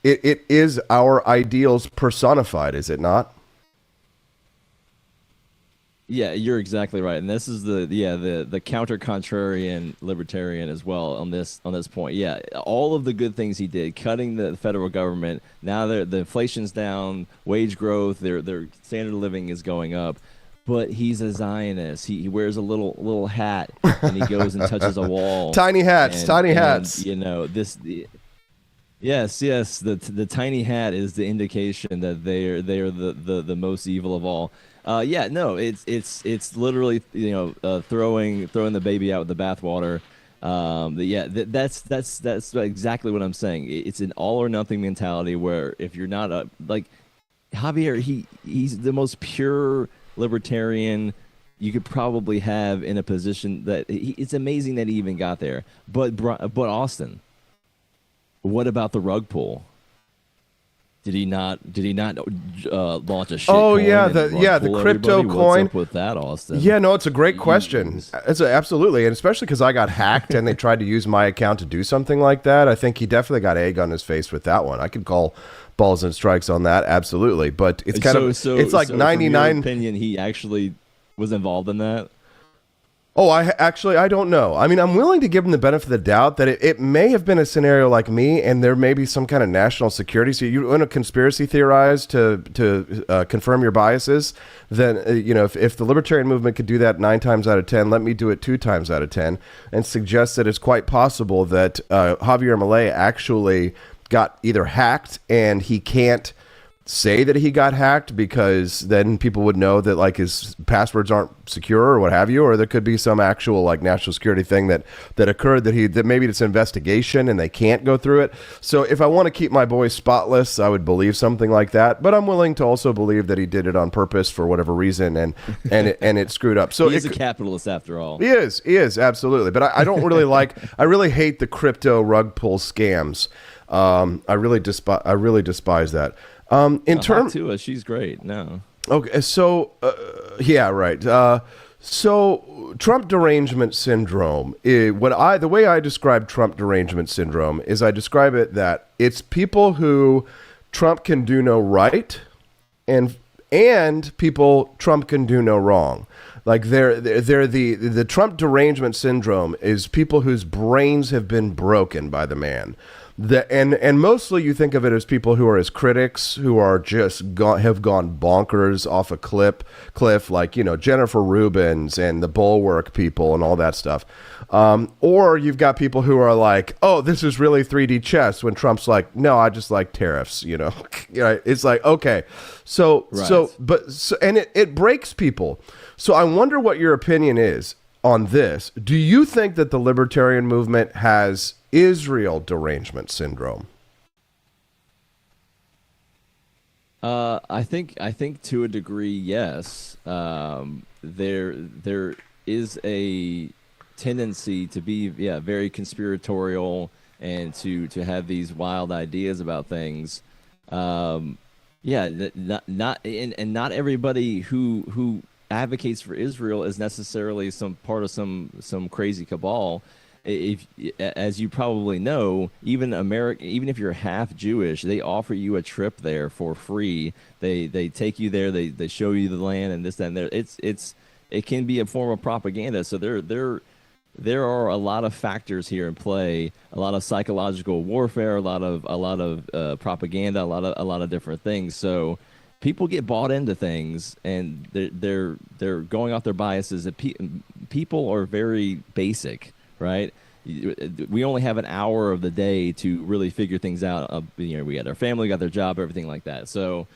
Speaker 3: is our ideals personified, is it not?
Speaker 9: Yeah, you're exactly right, and this is the counter-contrarian libertarian as well on this point. Yeah, all of the good things he did, cutting the federal government. Now the inflation's down, wage growth, their standard of living is going up. But he's a Zionist. He wears a little hat and he goes and touches a wall.
Speaker 3: Tiny hats.
Speaker 9: Yes. The tiny hat is the indication that they are the most evil of all. It's literally throwing the baby out with the bathwater. That's exactly what I'm saying. It's an all or nothing mentality where if you're not like Javier, he's the most pure libertarian you could probably have in a position that it's amazing that he even got there. But Austin, what about the rug pull? Did he not launch a shit coin?
Speaker 3: Oh yeah, the crypto coin.
Speaker 9: What's up with that, Austin?
Speaker 3: Yeah, no, it's a great question. Absolutely, and especially because I got hacked and they tried to use my account to do something like that. I think he definitely got egg on his face with that one. I could call balls and strikes on that, absolutely. But it's kind of it's like 99.
Speaker 9: From your opinion, he actually was involved in that.
Speaker 3: Oh, I don't know. I mean, I'm willing to give him the benefit of the doubt that it may have been a scenario like me, and there may be some kind of national security. So you want to conspiracy theorize to confirm your biases, then if the libertarian movement could do that 9 times out of 10, let me do it 2 times out of 10, and suggest that it's quite possible that Javier Milei actually got either hacked and he can't say that he got hacked because then people would know that like his passwords aren't secure or what have you, or there could be some actual like national security thing that occurred that maybe it's an investigation and they can't go through it. So if I want to keep my boy spotless, I would believe something like that, but I'm willing to also believe that he did it on purpose for whatever reason and it screwed up. So
Speaker 9: he's a capitalist after all.
Speaker 3: He is absolutely, but I don't really I really hate the crypto rug pull scams. I really despise that. In terms
Speaker 9: to us, she's great. No.
Speaker 3: Okay, so yeah, right. So Trump derangement syndrome, the way I describe Trump derangement syndrome is I describe it that it's people who Trump can do no right and people Trump can do no wrong. Like they're the Trump derangement syndrome is people whose brains have been broken by the man. And mostly you think of it as people who are his critics, who are just have gone bonkers off a cliff, like, you know, Jennifer Rubins and the Bulwark people and all that stuff. Or you've got people who are like, oh, this is really 3D chess, when Trump's like, no, I just like tariffs, you know. It's like, okay. And it breaks people. So I wonder what your opinion is on this. Do you think that the libertarian movement has Israel derangement syndrome?
Speaker 9: I think to a degree, yes. There is a tendency to be very conspiratorial and to have these wild ideas about things. Not everybody who advocates for Israel is necessarily some part of some crazy cabal. If, as you probably know, even if you're half Jewish, they offer you a trip there for free. They take you there, they show you the land and this, that, and there. It can be a form of propaganda. So there are a lot of factors here in play, a lot of psychological warfare, a lot of propaganda, a lot of different things. So people get bought into things, and they're going off their biases. People are very basic, right? We only have an hour of the day to really figure things out. We got our family, got their job, everything like that. So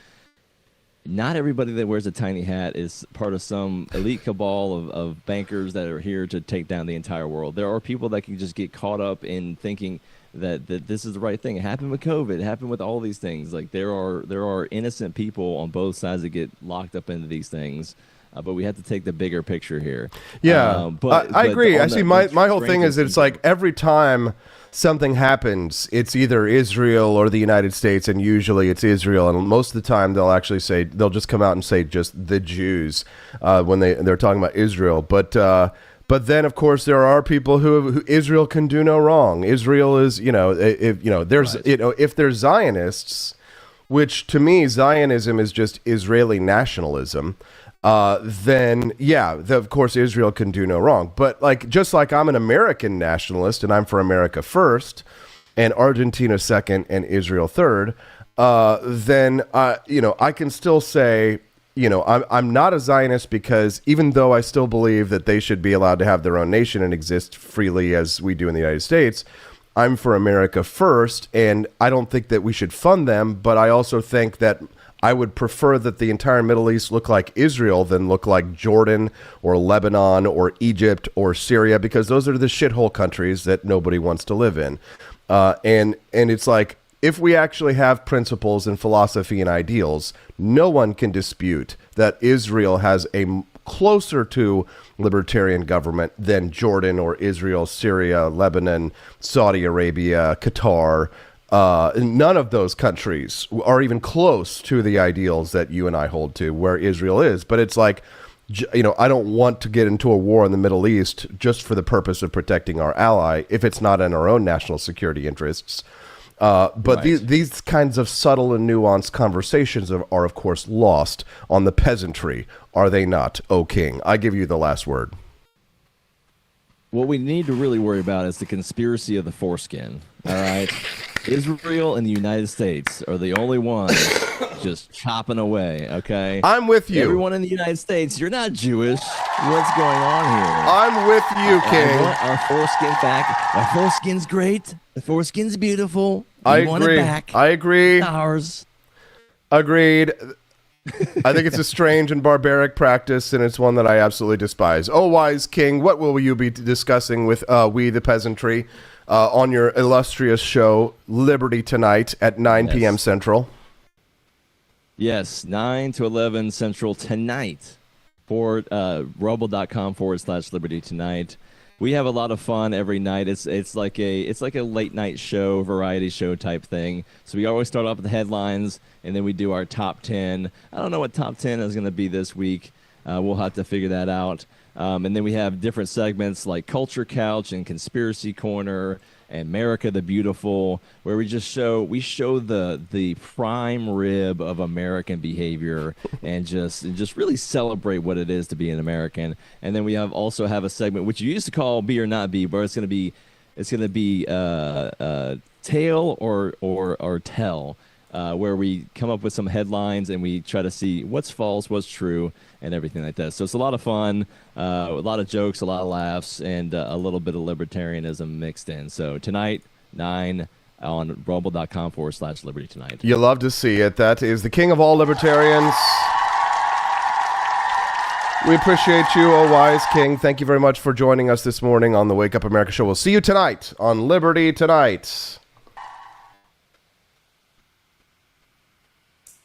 Speaker 9: not everybody that wears a tiny hat is part of some elite cabal of bankers that are here to take down the entire world. There are people that can just get caught up in thinking that this is the right thing. It happened with COVID. It happened with all these things. Like there are innocent people on both sides that get locked up into these things. But we have to take the bigger picture here.
Speaker 3: Yeah, I agree. I see. My whole thing is that it's like every time something happens, it's either Israel or the United States, and usually it's Israel. And most of the time, they'll just come out and say just the Jews when they're talking about Israel. But then, of course, there are people who Israel can do no wrong. Israel is, if there's Zionists, which to me Zionism is just Israeli nationalism. Then of course Israel can do no wrong. But just like I'm an American nationalist and I'm for America first and Argentina second and Israel third, then I can still say, I'm not a Zionist, because even though I still believe that they should be allowed to have their own nation and exist freely as we do in the United States, I'm for America first, and I don't think that we should fund them, but I also think that I would prefer that the entire Middle East look like Israel than look like Jordan or Lebanon or Egypt or Syria, because those are the shithole countries that nobody wants to live in. And it's like, if we actually have principles and philosophy and ideals, no one can dispute that Israel has a closer to libertarian government than Jordan or Israel, Syria, Lebanon, Saudi Arabia, Qatar. None of those countries are even close to the ideals that you and I hold to, where Israel is. But it's like, I don't want to get into a war in the Middle East just for the purpose of protecting our ally if it's not in our own national security interests. But right. These kinds of subtle and nuanced conversations are, of course, lost on the peasantry, are they not, O King? I give you the last word.
Speaker 9: What we need to really worry about is the conspiracy of the foreskin, all right? Israel and the United States are the only ones just chopping away, okay?
Speaker 3: I'm with you.
Speaker 9: Everyone in the United States, you're not Jewish. What's going on here?
Speaker 3: I'm with you, King.
Speaker 9: I want our foreskin back. Our foreskin's great. The foreskin's beautiful.
Speaker 3: I
Speaker 9: want
Speaker 3: agree.
Speaker 9: it back.
Speaker 3: I agree.
Speaker 9: It's ours.
Speaker 3: Agreed. I think it's a strange and barbaric practice, and it's one that I absolutely despise. Oh, wise King, what will you be discussing with we the peasantry on your illustrious show, Liberty Tonight, at 9 p.m. Central?
Speaker 9: Yes, 9 to 11 Central tonight for rumble.com/Liberty Tonight. We have a lot of fun every night. It's like a late night show, variety show type thing. So we always start off with the headlines, and then we do our top 10. I don't know what top 10 is going to be this week. We'll have to figure that out. And then we have different segments like Culture Couch and Conspiracy Corner and America the Beautiful, where we show the prime rib of American behavior and just really celebrate what it is to be an American. And then we also have a segment which you used to call Be or Not Be, but it's going to be Tale or Tell. Where we come up with some headlines and we try to see what's false, what's true, and everything like that. So it's a lot of fun, a lot of jokes, a lot of laughs, and a little bit of libertarianism mixed in. So tonight, 9 on rumble.com/Liberty Tonight.
Speaker 3: You love to see it. That is the king of all libertarians. We appreciate you, oh wise king. Thank you very much for joining us this morning on the Wake Up America show. We'll see you tonight on Liberty Tonight.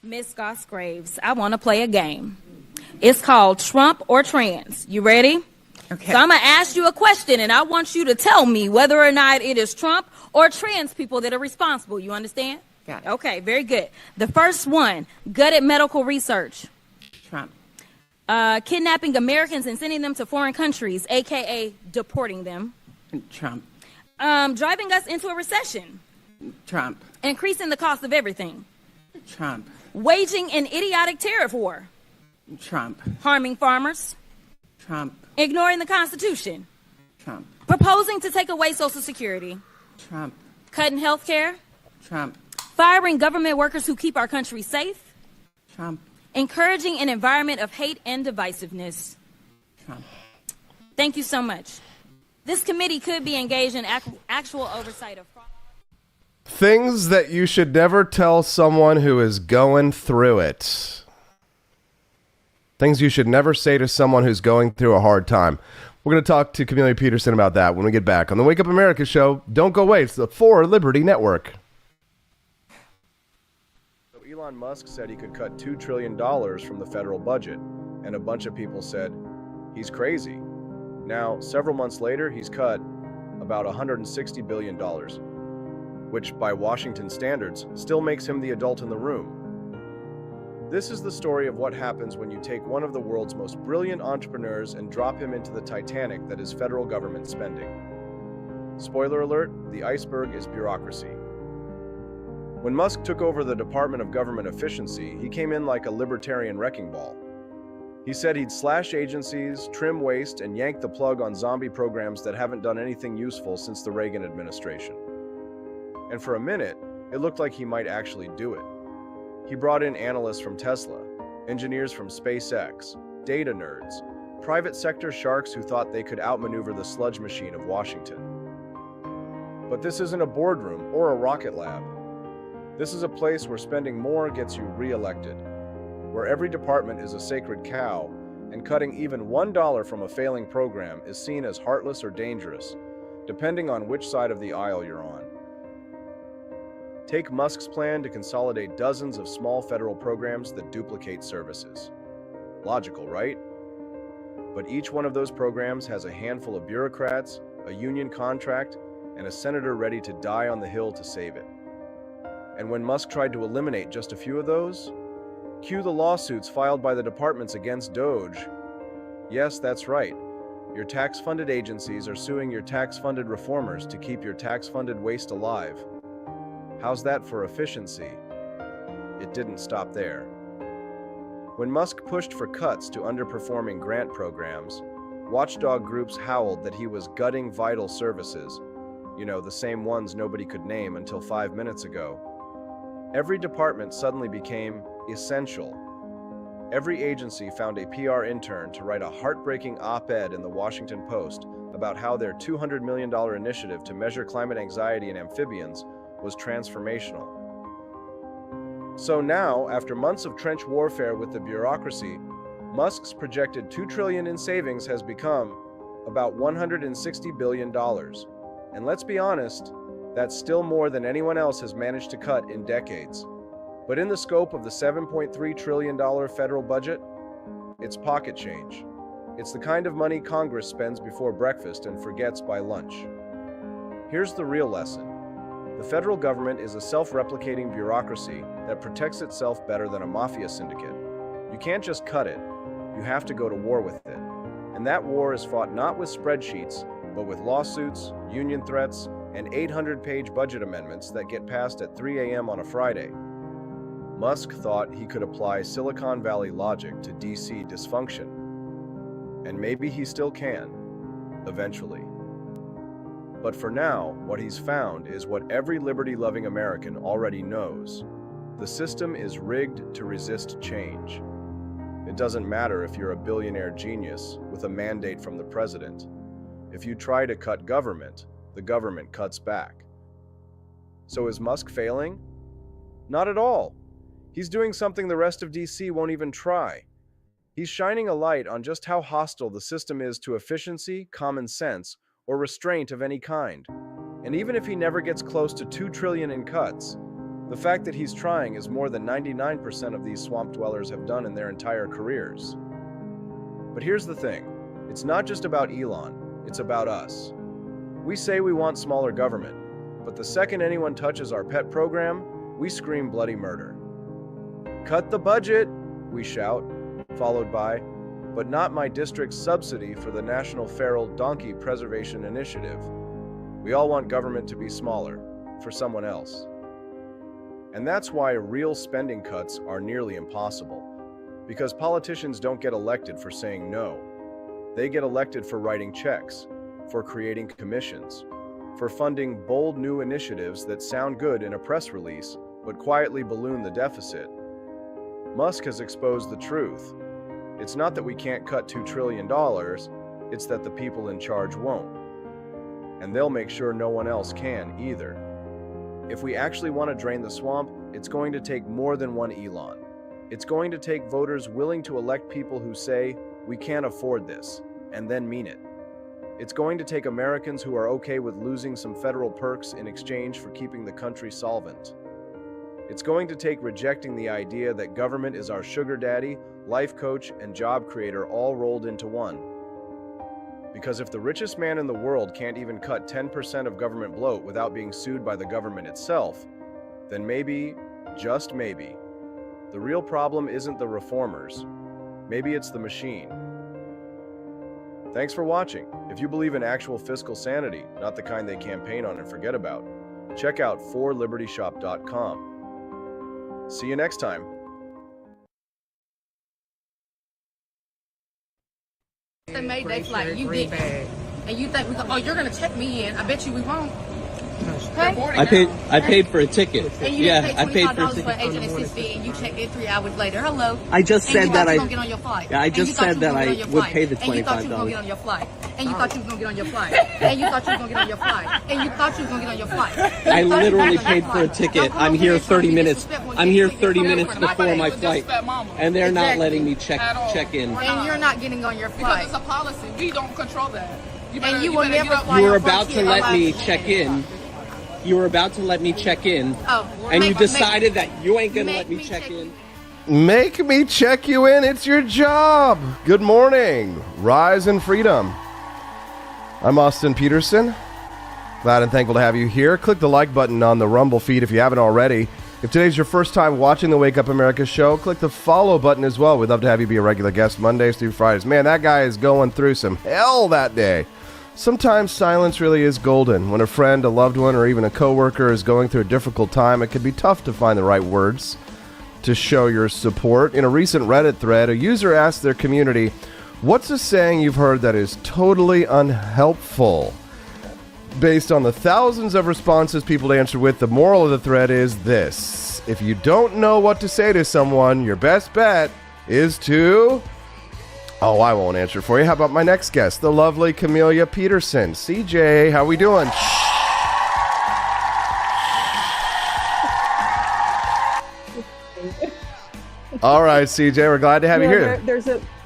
Speaker 10: Miss Graves, I want to play a game. It's called Trump or Trans. You ready?
Speaker 11: Okay.
Speaker 10: So I'm going to ask you a question, and I want you to tell me whether or not it is Trump or trans people that are responsible. You understand?
Speaker 11: Got it.
Speaker 10: Okay, very good. The first one, gutted medical research.
Speaker 11: Trump.
Speaker 10: Kidnapping Americans and sending them to foreign countries, a.k.a. deporting them.
Speaker 11: Trump.
Speaker 10: Driving us into a recession.
Speaker 11: Trump.
Speaker 10: Increasing the cost of everything.
Speaker 11: Trump.
Speaker 10: Waging an idiotic tariff war.
Speaker 11: Trump.
Speaker 10: Harming farmers.
Speaker 11: Trump.
Speaker 10: Ignoring the Constitution.
Speaker 11: Trump.
Speaker 10: Proposing to take away Social Security.
Speaker 11: Trump.
Speaker 10: Cutting health care.
Speaker 11: Trump.
Speaker 10: Firing government workers who keep our country safe.
Speaker 11: Trump.
Speaker 10: Encouraging an environment of hate and divisiveness.
Speaker 11: Trump.
Speaker 10: Thank you so much. This committee could be engaged in actual oversight of fraud.
Speaker 3: Things that you should never tell someone who is going through it. Things you should never say to someone who's going through a hard time. We're going to talk to Camille Peterson about that when we get back on the Wake Up America show. Don't go away. It's the For Liberty Network. So Elon Musk said he could cut $2 trillion from the federal budget, and a bunch of people said he's crazy. Now, several months later, he's cut about $160 billion, which by Washington standards still makes him the adult in the room. This is the story of what happens when you take one of the world's most brilliant entrepreneurs and drop him into the Titanic that is federal government spending. Spoiler alert, the iceberg is bureaucracy. When Musk took over the Department of Government Efficiency, he came in like a libertarian wrecking ball. He said he'd slash agencies, trim waste, and yank the plug on zombie programs that haven't done anything useful since the Reagan administration. And for a minute, it looked like he might actually do it. He brought in analysts from Tesla, engineers from SpaceX, data nerds, private sector sharks who thought they could outmaneuver the sludge machine of Washington. But this isn't a boardroom or a rocket lab. This is a place where spending more gets you re-elected, where every department is a sacred cow, and cutting even $1 from a failing program is seen as heartless or dangerous, depending on which side of the aisle you're on. Take Musk's plan to consolidate dozens of small federal programs that duplicate services. Logical, right? But each one of those programs has a handful of bureaucrats, a union contract, and a senator ready to die on the Hill to save it. And when Musk tried to eliminate just a few of those, cue the lawsuits filed by the departments against DOGE. Yes, that's right. Your tax-funded agencies are suing your tax-funded reformers to keep your tax-funded waste alive. How's that for efficiency? It didn't stop there. When Musk pushed for cuts to underperforming grant programs, watchdog groups howled that he was gutting vital services, the same ones nobody could name until 5 minutes ago. Every department suddenly became essential. Every agency found a PR intern to write a heartbreaking op-ed in the Washington Post about how their $200 million initiative to measure climate anxiety in amphibians was transformational. So now, after months of trench warfare with the bureaucracy, Musk's projected $2 trillion in savings has become about $160 billion. And let's be honest, that's still more than anyone else has managed to cut in decades. But in the scope of the $7.3 trillion federal budget, it's pocket change. It's the kind of money Congress spends before breakfast and forgets by lunch. Here's the real lesson. The federal government is a self-replicating bureaucracy that protects itself better than a mafia syndicate. You can't just cut it. You have to go to war with it. And that war is fought not with spreadsheets, but with lawsuits, union threats, and 800-page budget amendments that get passed at 3 a.m. on a Friday. Musk thought he could apply Silicon Valley logic to DC dysfunction. And maybe he still can, eventually. But for now, what he's found is what every liberty-loving American already knows. The system is rigged to resist change. It doesn't matter if you're a billionaire genius with a mandate from the president. If you try to cut government, the government cuts back. So is Musk failing? Not at all. He's doing something the rest of DC won't even try. He's shining a light on just how hostile the system is to efficiency, common sense, or restraint of any kind. And even if he never gets close to $2 trillion in cuts, the fact that he's trying is more than 99% of these swamp dwellers have done in their entire careers. But here's the thing. It's not just about Elon, it's about us. We say we want smaller government, but the second anyone touches our pet program, we scream bloody murder. Cut the budget, we shout, followed by, but not my district's subsidy for the National Feral Donkey Preservation Initiative. We all want government to be smaller, for someone else. And that's why real spending cuts are nearly impossible, because politicians don't get elected for saying no. They get elected for writing checks, for creating commissions, for funding bold new initiatives that sound good in a press release, but quietly balloon the deficit. Musk has exposed the truth. It's not that we can't cut $2 trillion, it's that the people in charge won't. And they'll make sure no one else can either. If we actually want to drain the swamp, it's going to take more than one Elon. It's going to take voters willing to elect people who say, we can't afford this, and then mean it. It's going to take Americans who are okay with losing some federal perks in exchange for keeping the country solvent. It's going to take rejecting the idea that government is our sugar daddy, life coach, and job creator all rolled into one. Because if the richest man in the world can't even cut 10% of government bloat without being sued by the government itself, then maybe, just maybe, the real problem isn't the reformers. Maybe it's the machine. Thanks for watching. If you believe in actual fiscal sanity, not the kind they campaign on and forget about, check out forlibertyshop.com. See you next time.
Speaker 4: The Mayday flight, you did, and you think you're gonna check me in? I bet you we won't. Okay?
Speaker 5: I paid for a ticket.
Speaker 4: And you I paid for a ticket. For an agent assistant, and you checked in 3 hours later. Hello.
Speaker 5: I just said that I.
Speaker 4: Get on your flight.
Speaker 5: Yeah, I just said that I would pay the $25.
Speaker 4: And you thought you were gonna get on your flight. And you thought you was gonna get on your flight. And you thought you was gonna get on your flight. And you thought you was gonna get on your flight.
Speaker 5: I literally paid for a ticket. I'm here 30 minutes. I'm here 30 minutes before my flight, and they're not letting me check in.
Speaker 4: And you're not getting on your flight.
Speaker 6: Because it's a policy. We don't control that.
Speaker 4: And you will never fly.
Speaker 5: You were about to let me check in. You were about to let me check in, and you decided that you ain't gonna let me check in.
Speaker 3: Make me check you in. It's your job. Good morning. Rise in freedom. I'm Austin Peterson. Glad and thankful to have you here. Click the like button on the Rumble feed if you haven't already. If today's your first time watching the Wake Up America show, click the follow button as well. We'd love to have you be a regular guest Mondays through Fridays. Man, that guy is going through some hell that day. Sometimes silence really is golden. When a friend, a loved one, or even a coworker is going through a difficult time, it can be tough to find the right words to show your support. In a recent Reddit thread, a user asked their community, what's a saying you've heard that is totally unhelpful? Based on the thousands of responses people answered with, the moral of the thread is this. If you don't know what to say to someone, your best bet is to... Oh, I won't answer for you. How about my next guest, the lovely Camelia Peterson? CJ, how we doing? All right, CJ, we're glad to have you here.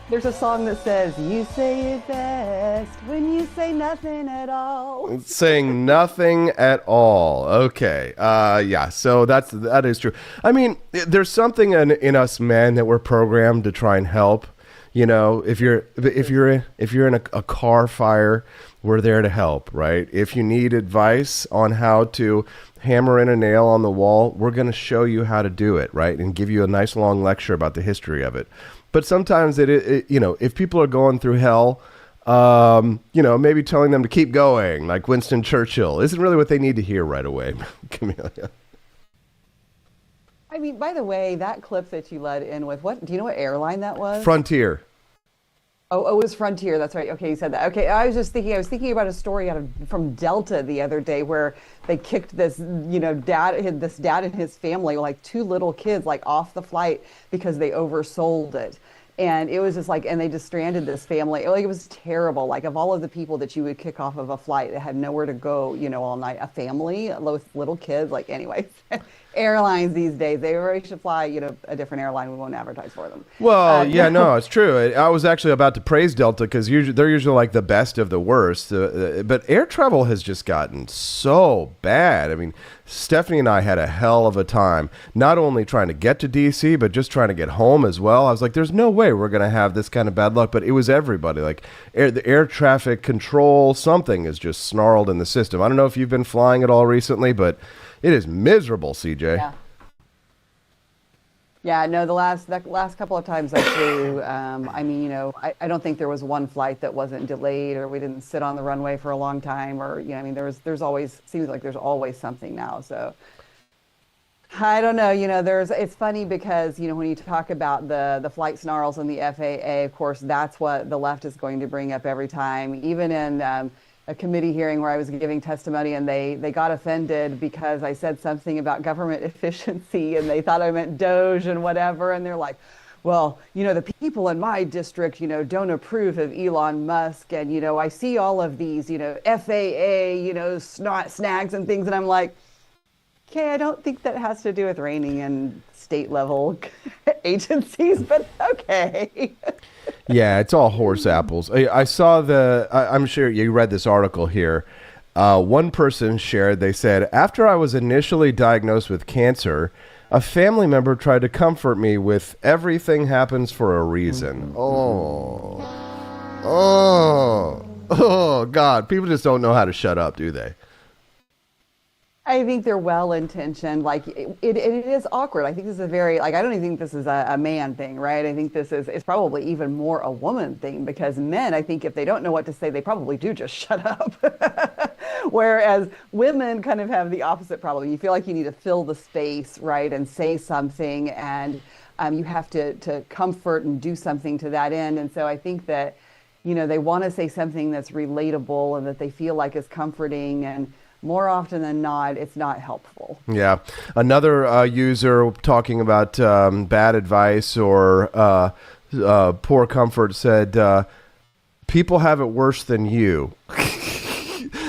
Speaker 12: There's a song that says, you say it best when you say nothing at all.
Speaker 3: Saying nothing at all. Okay. Yeah, so that is true. I mean, there's something in us men that we're programmed to try and help. You know, if you're in a car fire, we're there to help, right? If you need advice on how to hammer in a nail on the wall, we're going to show you how to do it, right? And give you a nice long lecture about the history of it. But sometimes if people are going through hell, Maybe telling them to keep going, like Winston Churchill, isn't really what they need to hear right away, Camelia.
Speaker 12: I mean, by the way, that clip that you led in with, do you know what airline that was?
Speaker 3: Frontier.
Speaker 12: Oh, it was Frontier. That's right. Okay, you said that. Okay, I was thinking about a story from Delta the other day where they kicked this, dad and his family, like 2 little kids, like off the flight because they oversold it. And it was just like, and they just stranded this family. Like, it was terrible. Like, of all of the people that you would kick off of a flight that had nowhere to go, all night, a family with little kids, like, anyway. Airlines these days, they really should fly, a different airline. We won't advertise for them.
Speaker 3: Well, no, it's true. I was actually about to praise Delta because they're usually like the best of the worst. But air travel has just gotten so bad. I mean, Stephanie and I had a hell of a time, not only trying to get to D.C., but just trying to get home as well. I was like, there's no way we're going to have this kind of bad luck. But it was everybody. Like the air traffic control, something is just snarled in the system. I don't know if you've been flying at all recently, but it is miserable, CJ.
Speaker 12: Yeah, no, the last couple of times I flew, I don't think there was one flight that wasn't delayed or we didn't sit on the runway for a long time or, there's always, seems like there's always something now. So I don't know, it's funny because, when you talk about the flight snarls and the FAA, of course, that's what the left is going to bring up every time, even in a committee hearing where I was giving testimony and they got offended because I said something about government efficiency and they thought I meant DOGE and whatever. And they're like, well, the people in my district, don't approve of Elon Musk. And, I see all of these, FAA, snags and things. And I'm like, okay, I don't think that has to do with reigning in state level agencies, but okay.
Speaker 3: Yeah, it's all horse apples. I saw I'm sure you read this article here. One person shared, they said, after I was initially diagnosed with cancer, a family member tried to comfort me with everything happens for a reason. Oh, God. People just don't know how to shut up, do they?
Speaker 12: I think they're well-intentioned. Like, it is awkward. I think this is I don't even think this is a man thing, right? I think it's probably even more a woman thing because men, I think if they don't know what to say, they probably do just shut up. Whereas women kind of have the opposite problem. You feel like you need to fill the space, right, and say something, and you have to comfort and do something to that end. And so I think that, they want to say something that's relatable and that they feel like is comforting, and more often than not, it's not helpful.
Speaker 3: Yeah. Another user talking about bad advice or poor comfort said, people have it worse than you.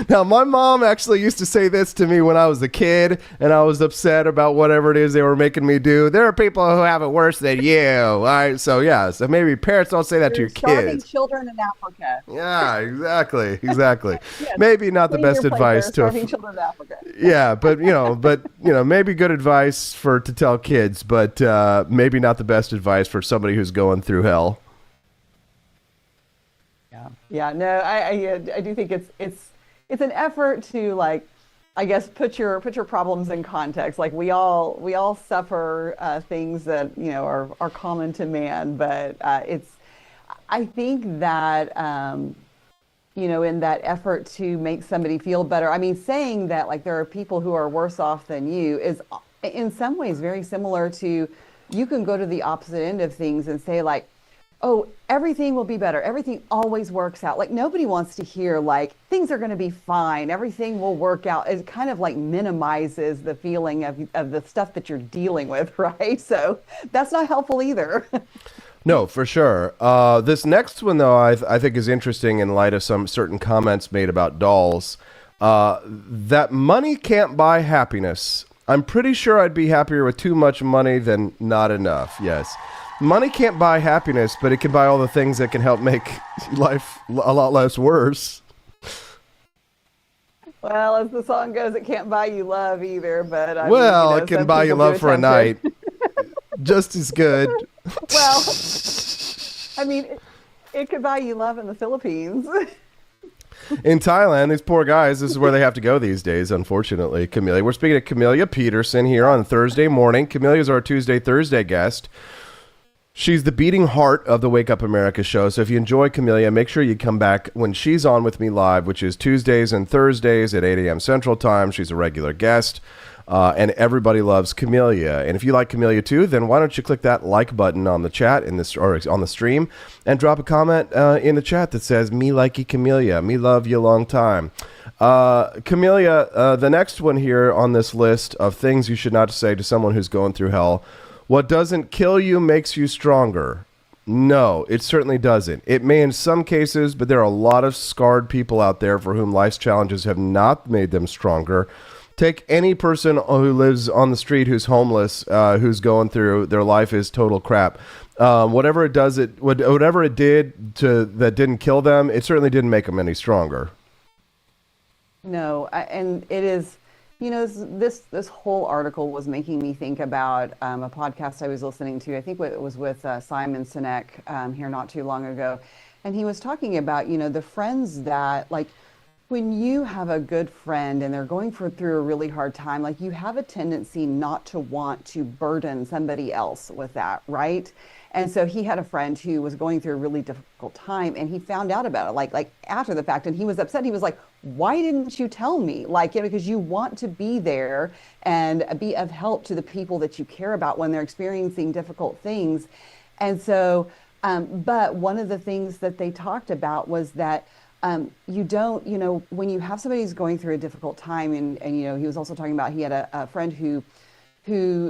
Speaker 3: Now, my mom actually used to say this to me when I was a kid and I was upset about whatever it is they were making me do. There are people who have it worse than you. All right. So, yeah. So maybe parents don't say that to your
Speaker 12: starving
Speaker 3: kids.
Speaker 12: Children in Africa.
Speaker 3: Yeah, exactly. Exactly.
Speaker 12: Yes.
Speaker 3: Maybe not the best advice to
Speaker 12: starving children in Africa.
Speaker 3: Yeah, but maybe good advice to tell kids, but maybe not the best advice for somebody who's going through hell.
Speaker 12: Yeah. No, I do think it's an effort to, like, I guess put your problems in context. Like, we all suffer things that are common to man, but I think that in that effort to make somebody feel better. I mean, saying that like there are people who are worse off than you is in some ways very similar to, you can go to the opposite end of things and say like, oh, everything will be better. Everything always works out. Like, nobody wants to hear, like, things are going to be fine. Everything will work out. It kind of, like, minimizes the feeling of the stuff that you're dealing with, right? So that's not helpful either.
Speaker 3: No, for sure. This next one, though, I think is interesting in light of some certain comments made about dolls. That money can't buy happiness. I'm pretty sure I'd be happier with too much money than not enough. Yes. Money can't buy happiness, but it can buy all the things that can help make life a lot less worse.
Speaker 12: Well, as the song goes, it can't buy you love either, but
Speaker 3: it can buy you love for a night. Just as good.
Speaker 12: Well, I mean, it could buy you love in the Philippines.
Speaker 3: In Thailand, these poor guys, this is where they have to go these days, unfortunately. Camellia. We're speaking to Camellia Peterson here on Thursday morning. Camellia's our Tuesday, Thursday guest. She's the beating heart of the Wake Up America show. So if you enjoy Camellia, make sure you come back when she's on with me live, which is Tuesdays and Thursdays at 8 a.m. Central Time. She's a regular guest, and everybody loves Camellia. And if you like Camellia too, then why don't you click that like button on the chat or on the stream and drop a comment in the chat that says, "Me likey Camellia, me love you long time." Camellia, the next one here on this list of things you should not say to someone who's going through hell. What doesn't kill you makes you stronger. No, it certainly doesn't. It may in some cases, but there are a lot of scarred people out there for whom life's challenges have not made them stronger. Take any person who lives on the street who's homeless, who's going through their life is total crap. Whatever it did that didn't kill them, it certainly didn't make them any stronger.
Speaker 12: No, and it is, this whole article was making me think about a podcast I was listening to. I think it was with Simon Sinek here not too long ago. And he was talking about, the friends that, like, when you have a good friend and they're going through a really hard time, like, you have a tendency not to want to burden somebody else with that, right? And so he had a friend who was going through a really difficult time, and he found out about it like after the fact, and he was upset. He was like, "Why didn't you tell me?" Because you want to be there and be of help to the people that you care about when they're experiencing difficult things. And so, but one of the things that they talked about was that you don't, when you have somebody who's going through a difficult time, and he was also talking about, he had a friend who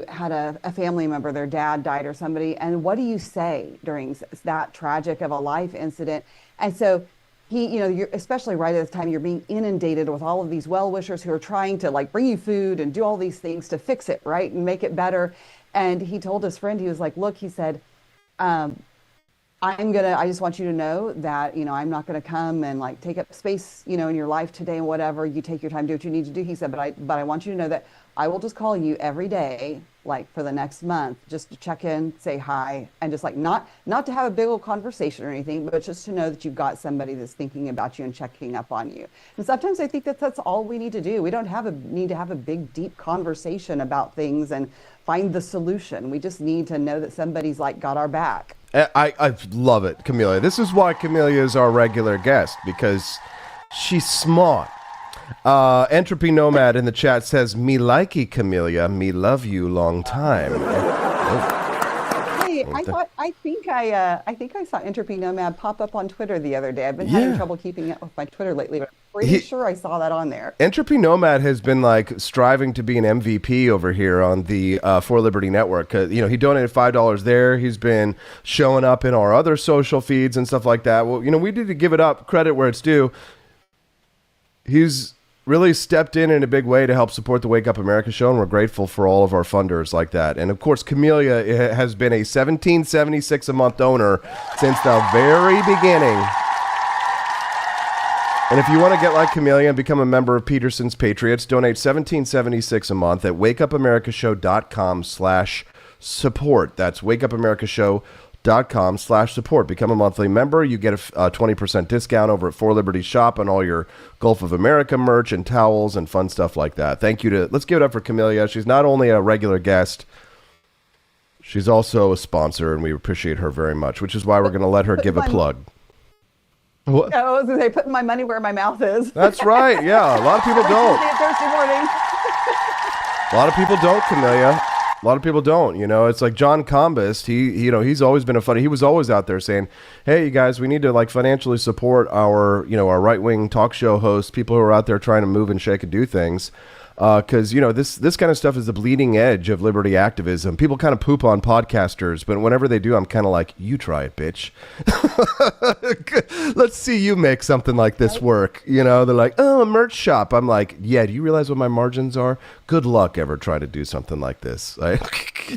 Speaker 12: had a family member, their dad died or somebody, and what do you say during that tragic of a life incident? And so he, you're, especially right at this time, you're being inundated with all of these well-wishers who are trying to bring you food and do all these things to fix it, right, and make it better. And he told his friend, he was like, "Look," he said, I just want you to know that, I'm not going to come and take up space, in your life today and whatever. You take your time, do what you need to do." He said, but I want you to know that I will just call you every day, for the next month, just to check in, say hi, and just not to have a big old conversation or anything, but just to know that you've got somebody that's thinking about you and checking up on you. And sometimes I think that's all we need to do. We don't need to have a big, deep conversation about things and find the solution. We just need to know that somebody's got our back.
Speaker 3: I love it, Camellia. This is why Camellia is our regular guest, because she's smart. Entropy Nomad in the chat says, "Me likey Camellia, me love you long time."
Speaker 12: Hey, I think I saw Entropy Nomad pop up on Twitter the other day. I've been having trouble keeping up with my Twitter lately, but I'm pretty sure I saw that on there.
Speaker 3: Entropy Nomad has been striving to be an MVP over here on the For Liberty Network. He donated $5 there. He's been showing up in our other social feeds and stuff like that. Well, we need to give it up credit where it's due. He's really stepped in a big way to help support the Wake Up America show, and we're grateful for all of our funders like that. And of course, Camellia has been a $17.76 a month donor since the very beginning. And if you want to get like Camellia and become a member of Peterson's Patriots, donate $17.76 a month at wakeupAmericaShow.com/support. That's wakeupAmericaShow.com/support. Become a monthly member. You get a 20% discount over at 4 Liberty Shop on all your Gulf of America merch and towels and fun stuff like that. Thank you let's give it up for Camellia. She's not only a regular guest, she's also a sponsor, and we appreciate her very much, which is why we're going to let her give a plug. What?
Speaker 12: I was going to say, putting my money where my mouth is.
Speaker 3: That's right. Yeah, a lot of people don't.
Speaker 12: Thursday morning.
Speaker 3: A lot of people don't, Camellia. A lot of people don't. It's like John Combest. He's always been he was always out there saying, "Hey, you guys, we need to financially support our right-wing talk show hosts, people who are out there trying to move and shake and do things." Because, this kind of stuff is the bleeding edge of liberty activism. People kind of poop on podcasters, but whenever they do, I'm kind of like, "You try it, bitch." Let's see you make something like this work. They're like, "Oh, a merch shop." I'm like, "Yeah, do you realize what my margins are? Good luck ever trying to do something like this." They're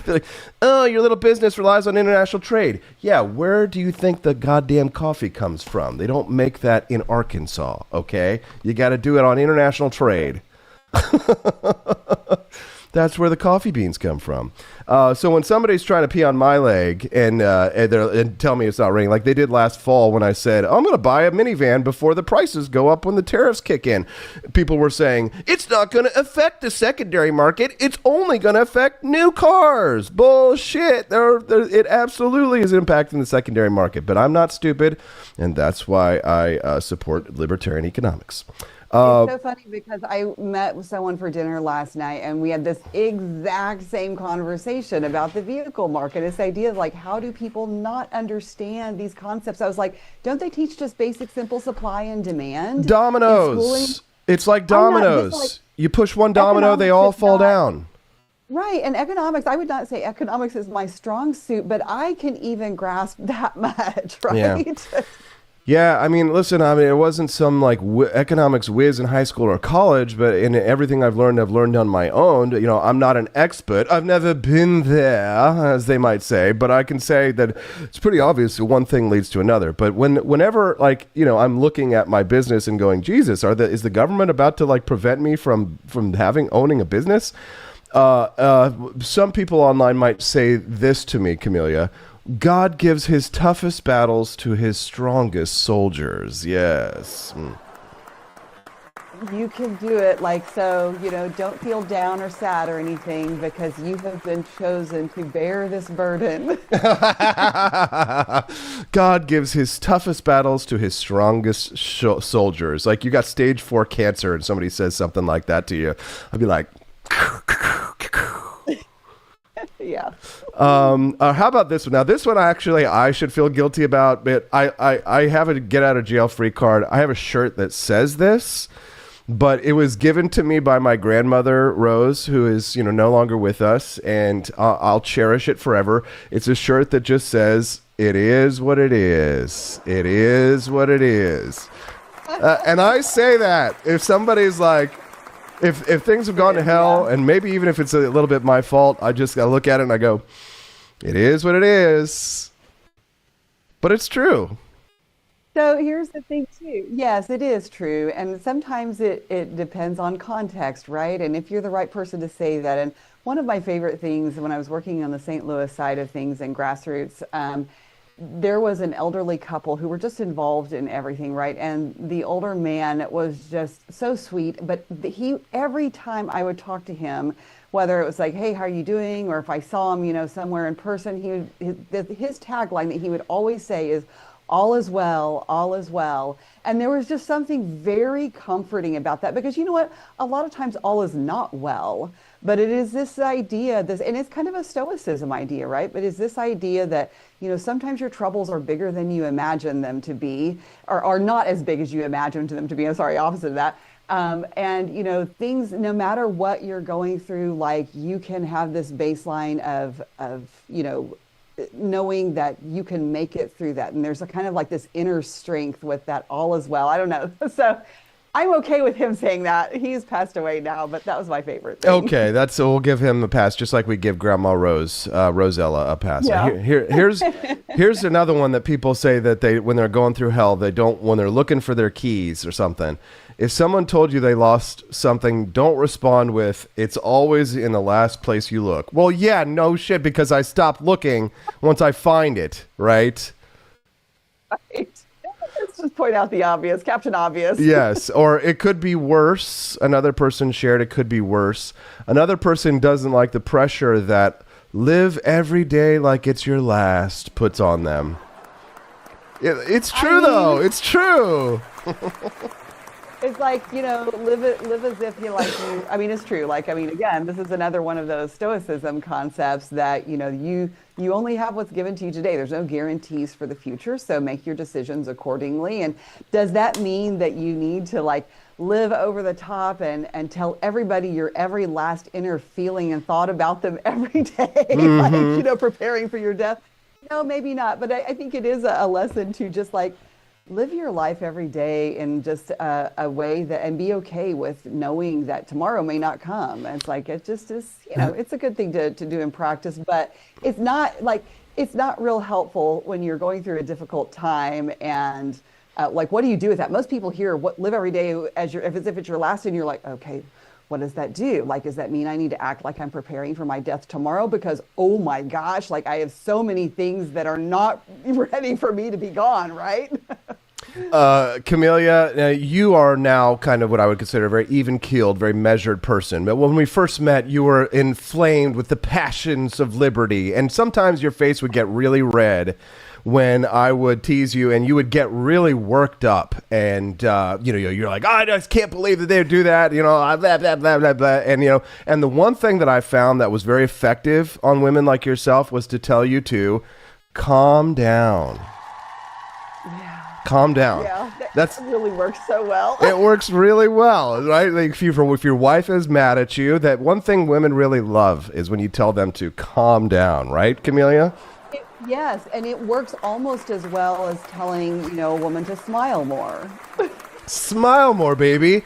Speaker 3: like, "Oh, your little business relies on international trade." Yeah, where do you think the goddamn coffee comes from? They don't make that in Arkansas, okay? You got to do it on international trade. That's where the coffee beans come from. So when somebody's trying to pee on my leg and tell me it's not raining, like they did last fall when I said, I'm going to buy a minivan before the prices go up when the tariffs kick in. People were saying, it's not going to affect the secondary market. It's only going to affect new cars. Bullshit. It absolutely is impacting the secondary market. But I'm not stupid, and that's why I support libertarian economics.
Speaker 12: It's so funny because I met with someone for dinner last night and we had this exact same conversation about the vehicle market. This idea of like, how do people not understand these concepts? I was like, don't they teach just basic, simple supply and demand?
Speaker 3: Dominoes. It's like dominoes. You push one domino, they all fall down.
Speaker 12: Right. And economics, I would not say economics is my strong suit, but I can even grasp that much, right?
Speaker 3: Yeah. Yeah, I mean, listen, it wasn't some like economics whiz in high school or college, but in everything I've learned on my own. You know, I'm not an expert. I've never been there, as they might say, but I can say that it's pretty obvious that one thing leads to another. But whenever, like, you know, I'm looking at my business and going, Jesus, is the government about to like prevent me from owning a business? Some people online might say this to me, Camellia. God gives his toughest battles to his strongest soldiers. Yes.
Speaker 12: You can do it. Like, so, you know, don't feel down or sad or anything because you have been chosen to bear this burden.
Speaker 3: God gives his toughest battles to his strongest soldiers. Like you got stage 4 cancer and somebody says something like that to you. I'd be like,
Speaker 12: yeah.
Speaker 3: How about this one? Now, this one I should feel guilty about, but I have a get out of jail free card. I have a shirt that says this, but it was given to me by my grandmother, Rose, who is, you know, no longer with us, and I'll cherish it forever. It's a shirt that just says, "It is what it is. It is what it is." And I say that if somebody's like, If things have gone to hell, and maybe even if it's a little bit my fault, I just gotta look at it and I go, it is what it is. But it's true.
Speaker 12: So here's the thing too. Yes, it is true. And sometimes it depends on context, right? And if you're the right person to say that. And one of my favorite things when I was working on the St. Louis side of things and grassroots, there was an elderly couple who were just involved in everything, right? And the older man was just so sweet, but every time I would talk to him, whether it was like, hey, how are you doing? Or if I saw him, you know, somewhere in person, his tagline that he would always say is, all is well, all is well. And there was just something very comforting about that because you know what? A lot of times all is not well, but it is this idea, and it's kind of a stoicism idea, right? But it's this idea that, you know, sometimes your troubles are bigger than you imagine them to be, or are not as big as you imagine them to be. I'm sorry, opposite of that. And, you know, things, no matter what you're going through, like you can have this baseline of, you know, knowing that you can make it through that. And there's a kind of like this inner strength with that all is well. I don't know. So I'm okay with him saying that. He's passed away now, but that was my favorite thing.
Speaker 3: Okay, so we'll give him a pass, just like we give Grandma Rosella a pass.
Speaker 12: Yeah.
Speaker 3: Here's another one that people say that when they're going through hell, when they're looking for their keys or something. If someone told you they lost something, don't respond with, it's always in the last place you look. Well, yeah, no shit, because I stopped looking once I find it, right?
Speaker 12: Right. Let's just point out the obvious, Captain Obvious.
Speaker 3: Yes, or it could be worse. Another person shared it could be worse. Another person doesn't like the pressure that live every day like it's your last puts on them. It's true, though. It's true.
Speaker 12: It's like, you know, live as if you like you. I mean, it's true. Like, I mean, again, this is another one of those stoicism concepts that, you know, you only have what's given to you today. There's no guarantees for the future. So make your decisions accordingly. And does that mean that you need to like live over the top and tell everybody your every last inner feeling and thought about them every day,
Speaker 3: Mm-hmm.
Speaker 12: like, you know, preparing for your death? No, maybe not. But I think it is a lesson to just like, live your life every day in just a way that, and be okay with knowing that tomorrow may not come. And it's like, it just is, you know, it's a good thing to do in practice, but it's not real helpful when you're going through a difficult time. And like, what do you do with that? Most people hear live every day if it's your last, and you're like, okay, what does that do? Like, does that mean I need to act like I'm preparing for my death tomorrow? Because, oh my gosh, like I have so many things that are not ready for me to be gone, right?
Speaker 3: Camelia, you are now kind of what I would consider a very even-keeled, very measured person. But when we first met, you were inflamed with the passions of liberty. And sometimes your face would get really red when I would tease you, and you would get really worked up. And, you're like, I just can't believe that they would do that. Blah, blah, blah, blah, blah. And, and the one thing that I found that was very effective on women like yourself was to tell you to calm down. Calm down.
Speaker 12: Yeah, that really works so well.
Speaker 3: It works really well, right? Like if your wife is mad at you, that one thing women really love is when you tell them to calm down, right, Camelia?
Speaker 12: Yes, and it works almost as well as telling, a woman to smile more.
Speaker 3: Smile more, baby.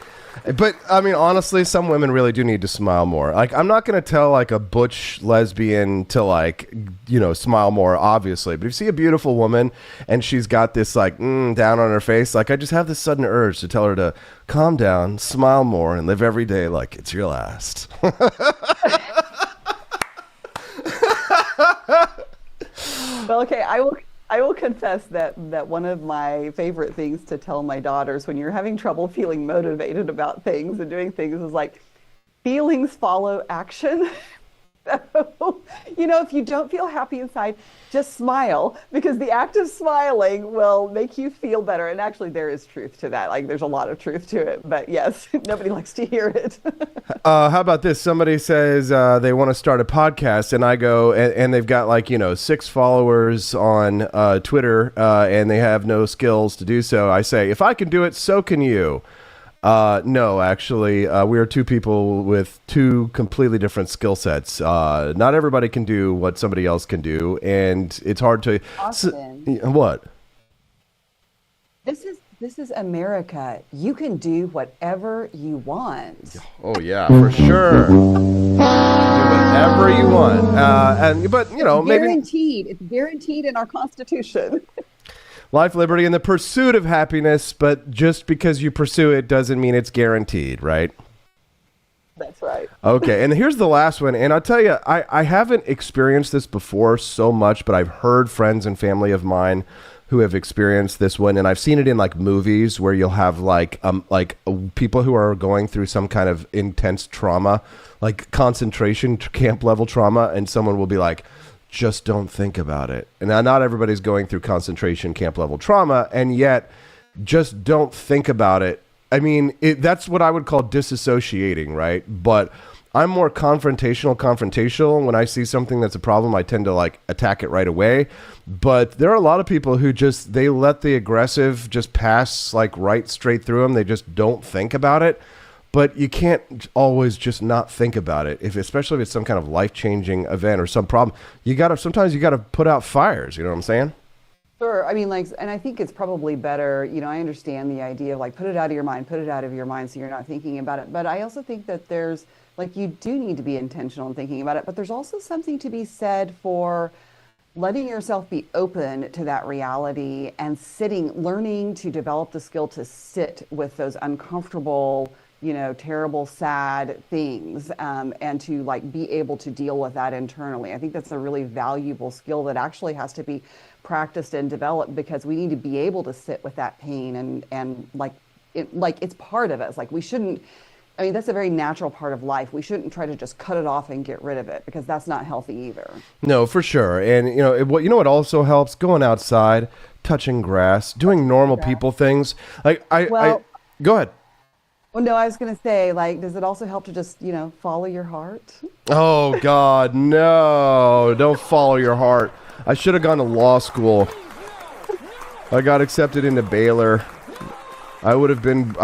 Speaker 3: But, I mean, honestly, some women really do need to smile more. Like, I'm not going to tell, like, a butch lesbian to, smile more, obviously. But if you see a beautiful woman and she's got this, down on her face, I just have this sudden urge to tell her to calm down, smile more, and live every day like it's your last.
Speaker 12: Well, okay, I will confess that one of my favorite things to tell my daughters when you're having trouble feeling motivated about things and doing things is feelings follow action. So, if you don't feel happy inside, just smile, because the act of smiling will make you feel better. And actually, there is truth to that. There's a lot of truth to it. But yes, nobody likes to hear it.
Speaker 3: How about this? Somebody says they want to start a podcast, and I go, and they've got 6 followers on Twitter, and they have no skills to do so. I say, if I can do it, so can you. No, actually, we are 2 people with 2 completely different skill sets. Not everybody can do what somebody else can do, and it's hard to. What?
Speaker 12: This is America. You can do whatever you want.
Speaker 3: Oh yeah, for sure. Do whatever you want, but maybe
Speaker 12: guaranteed. It's guaranteed in our Constitution.
Speaker 3: Life, liberty, and the pursuit of happiness, but just because you pursue it doesn't mean it's guaranteed, right?
Speaker 12: That's right.
Speaker 3: Okay, and here's the last one, and I'll tell you, I haven't experienced this before so much, but I've heard friends and family of mine who have experienced this one, and I've seen it in movies where you'll have people who are going through some kind of intense trauma, like concentration camp level trauma, and someone will be like, just don't think about it. And now not everybody's going through concentration camp level trauma, and yet just don't think about it. I mean, that's what I would call disassociating, right? But I'm more confrontational. When I see something that's a problem, I tend to attack it right away. But there are a lot of people who they let the aggressive just pass right straight through them. They just don't think about it. But you can't always just not think about it, especially if it's some kind of life-changing event or some problem. Sometimes you gotta put out fires. You know what I'm saying?
Speaker 12: Sure. I mean, and I think it's probably better. I understand the idea of put it out of your mind, so you're not thinking about it. But I also think that there's you do need to be intentional in thinking about it. But there's also something to be said for letting yourself be open to that reality and learning to develop the skill to sit with those uncomfortable, terrible, sad things, and to be able to deal with that internally. I think that's a really valuable skill that actually has to be practiced and developed, because we need to be able to sit with that pain and it's part of us. We shouldn't. I mean, that's a very natural part of life. We shouldn't try to just cut it off and get rid of it, because that's not healthy either. No, for sure. And what also helps? Going outside, touching grass, doing normal people things. Go ahead. Well, no, I was going to say, does it also help to just, follow your heart? Oh, God, no. Don't follow your heart. I should have gone to law school. I got accepted into Baylor. I would have been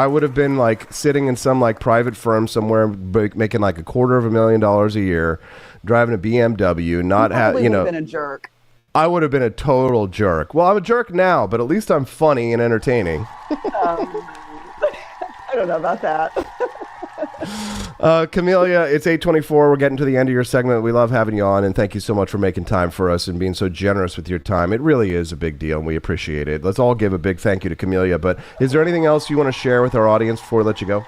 Speaker 12: sitting in some private firm somewhere making $250,000 a year, driving a BMW, not have, you know. Been a jerk. I would have been a total jerk. Well, I'm a jerk now, but at least I'm funny and entertaining. I don't know about that. Camelia, it's 8:24. We're getting to the end of your segment. We love having you on, and thank you so much for making time for us and being so generous with your time. It really is a big deal, and we appreciate it. Let's all give a big thank you to Camelia. But is there anything else you want to share with our audience before we let you go?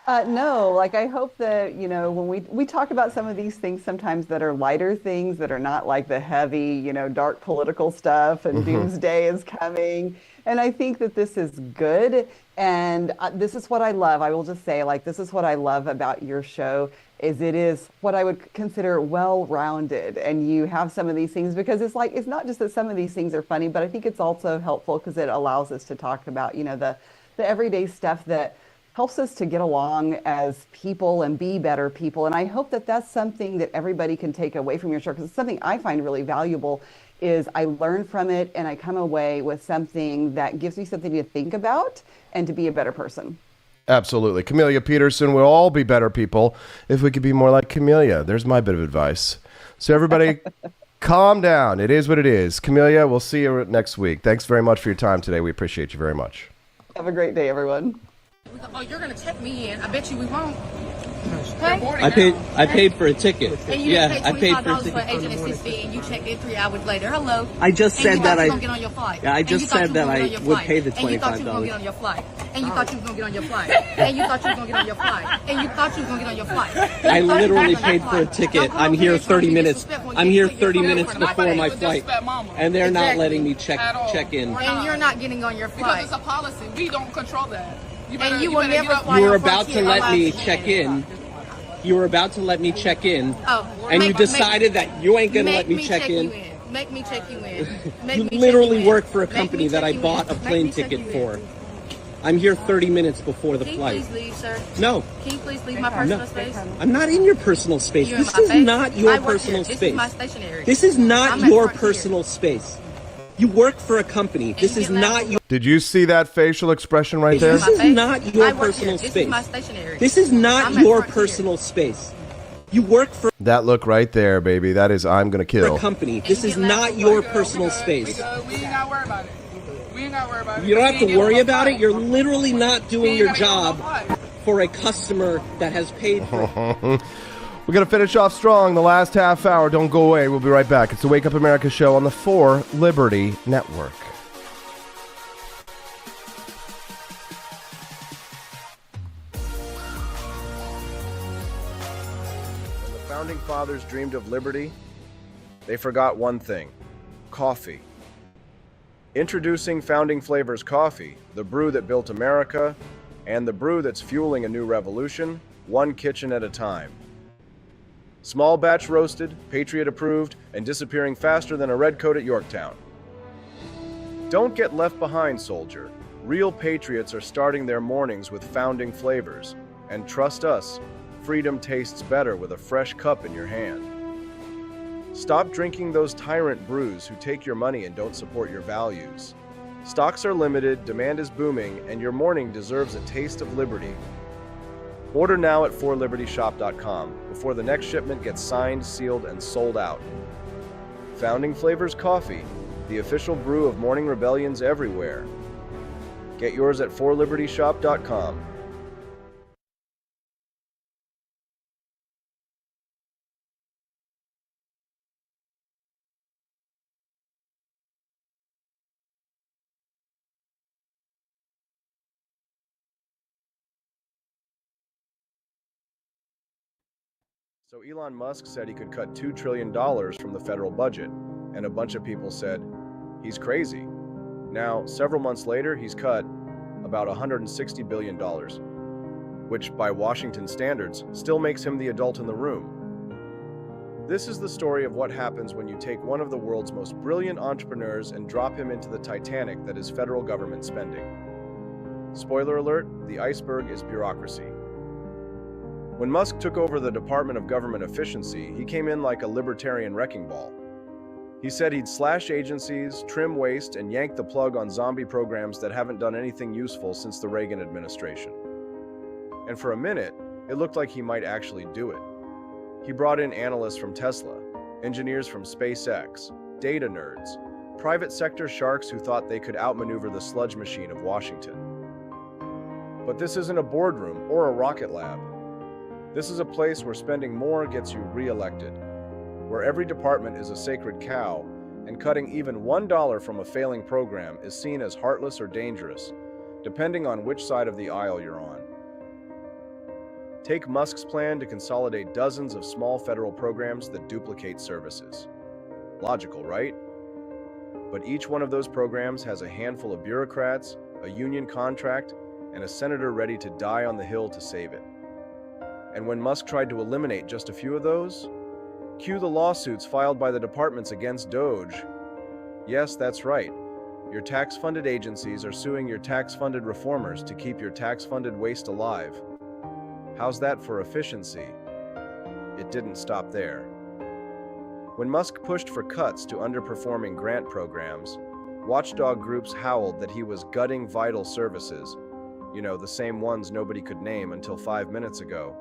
Speaker 12: No, like I hope that, when we talk about some of these things sometimes that are lighter things that are not like the heavy, dark political stuff and doomsday is coming. And I think that this is good. And this is what I love. I will just say, like, this is what I love about your show is it is what I would consider well-rounded. And you have some of these things because it's like, it's not just that some of these things are funny, but I think it's also helpful because it allows us to talk about, the everyday stuff that helps us to get along as people and be better people. And I hope that that's something that everybody can take away from your show, because it's something I find really valuable is I learn from it and I come away with something that gives me something to think about and to be a better person.
Speaker 3: Absolutely. Camellia Peterson, we'll all be better people if we could be more like Camellia. There's my bit of advice. So everybody, calm down. It is what it is. Camellia, we'll see you next week. Thanks very much for your time today. We appreciate you very much.
Speaker 12: Have a great day, everyone.
Speaker 4: Oh, you're gonna check me in. I bet you we won't.
Speaker 5: I paid for a ticket.
Speaker 4: And you
Speaker 5: I paid
Speaker 4: $25 for an agent assist fee, and you checked in 3 hours later. Hello.
Speaker 5: I just said that I.
Speaker 4: Get on your flight.
Speaker 5: Yeah, I just said that I would pay the $25.
Speaker 4: And you thought you were gonna get on your flight. And you thought you were gonna get on your flight. And you thought you were gonna get on your flight. And you thought you were gonna get on your flight.
Speaker 5: I literally paid for a ticket. I'm here 30 minutes. I'm here 30 minutes before my flight, and they're not letting me check in.
Speaker 4: And you're not getting on your flight.
Speaker 6: Because it's a policy. We don't control that.
Speaker 4: And you will never fly.
Speaker 5: You were about to let me check in. You were about to let me check in, and you decided that you ain't gonna let me check in.
Speaker 4: Make me check you in.
Speaker 5: You literally work for a company that I bought a plane ticket for. I'm here 30 minutes before the flight.
Speaker 4: Can you please leave, sir?
Speaker 5: No.
Speaker 4: Can you please leave my personal space?
Speaker 5: I'm not in your personal space. This is not your personal space.
Speaker 4: This is my stationery.
Speaker 5: This is not your personal space. You work for a company. This is not your...
Speaker 3: Did you see that facial expression right there?
Speaker 5: This is not your personal space.
Speaker 4: This is my stationery.
Speaker 5: This is not your personal space. You work for...
Speaker 3: That look right there, baby. That is I'm going to kill.
Speaker 5: ...a company. This is not your personal space.
Speaker 6: We ain't got to worry about it. We ain't got to worry about it.
Speaker 5: You don't have to worry about it. You're literally not doing your job for a customer that has paid for...
Speaker 3: We're going to finish off strong the last half hour. Don't go away. We'll be right back. It's the Wake Up America show on the 4 Liberty Network. When the Founding Fathers dreamed of liberty, they forgot one thing: coffee. Introducing Founding Flavors Coffee, the brew that built America, and the brew that's fueling a new revolution, one kitchen at a time. Small batch roasted, Patriot approved, and disappearing faster than a red coat at Yorktown. Don't get left behind, soldier. Real patriots are starting their mornings with Founding Flavors. And trust us, freedom tastes better with a fresh cup in your hand. Stop drinking those tyrant brews who take your money and don't support your values. Stocks are limited, demand is booming, and your morning deserves a taste of liberty. Order now at 4libertyshop.com before the next shipment gets signed, sealed, and sold out. Founding Flavors Coffee, the official brew of morning rebellions everywhere. Get yours at 4libertyshop.com. So Elon Musk said he could cut $2 trillion from the federal budget, and a bunch of people said, he's crazy. Now, several months later, he's cut about $160 billion, which by Washington standards still makes him the adult in the room. This is the story of what happens when you take one of the world's most brilliant entrepreneurs and drop him into the Titanic that is federal government spending. Spoiler alert, the iceberg is bureaucracy. When Musk took over the Department of Government Efficiency, he came in like a libertarian wrecking ball. He said he'd slash agencies, trim waste, and yank the plug on zombie programs that haven't done anything useful since the Reagan administration. And for a minute, it looked like he might actually do it. He brought in analysts from Tesla, engineers from SpaceX, data nerds, private sector sharks who thought they could outmaneuver the sludge machine of Washington. But this isn't a boardroom or a rocket lab. This is a place where spending more gets you re-elected, where every department is a sacred cow, and cutting even $1 from a failing program is seen as heartless or dangerous, depending on which side of the aisle you're on. Take Musk's plan to consolidate dozens of small federal programs that duplicate services. Logical, right? But each one of those programs has a handful of bureaucrats, a union contract, and a senator ready to die on the Hill to save it. And when Musk tried to eliminate just a few of those, cue the lawsuits filed by the departments against DOGE. Yes, that's right. Your tax-funded agencies are suing your tax-funded reformers to keep your tax-funded waste alive. How's that for efficiency? It didn't stop there. When Musk pushed for cuts to underperforming grant programs, watchdog groups howled that he was gutting vital services, the same ones nobody could name until 5 minutes ago.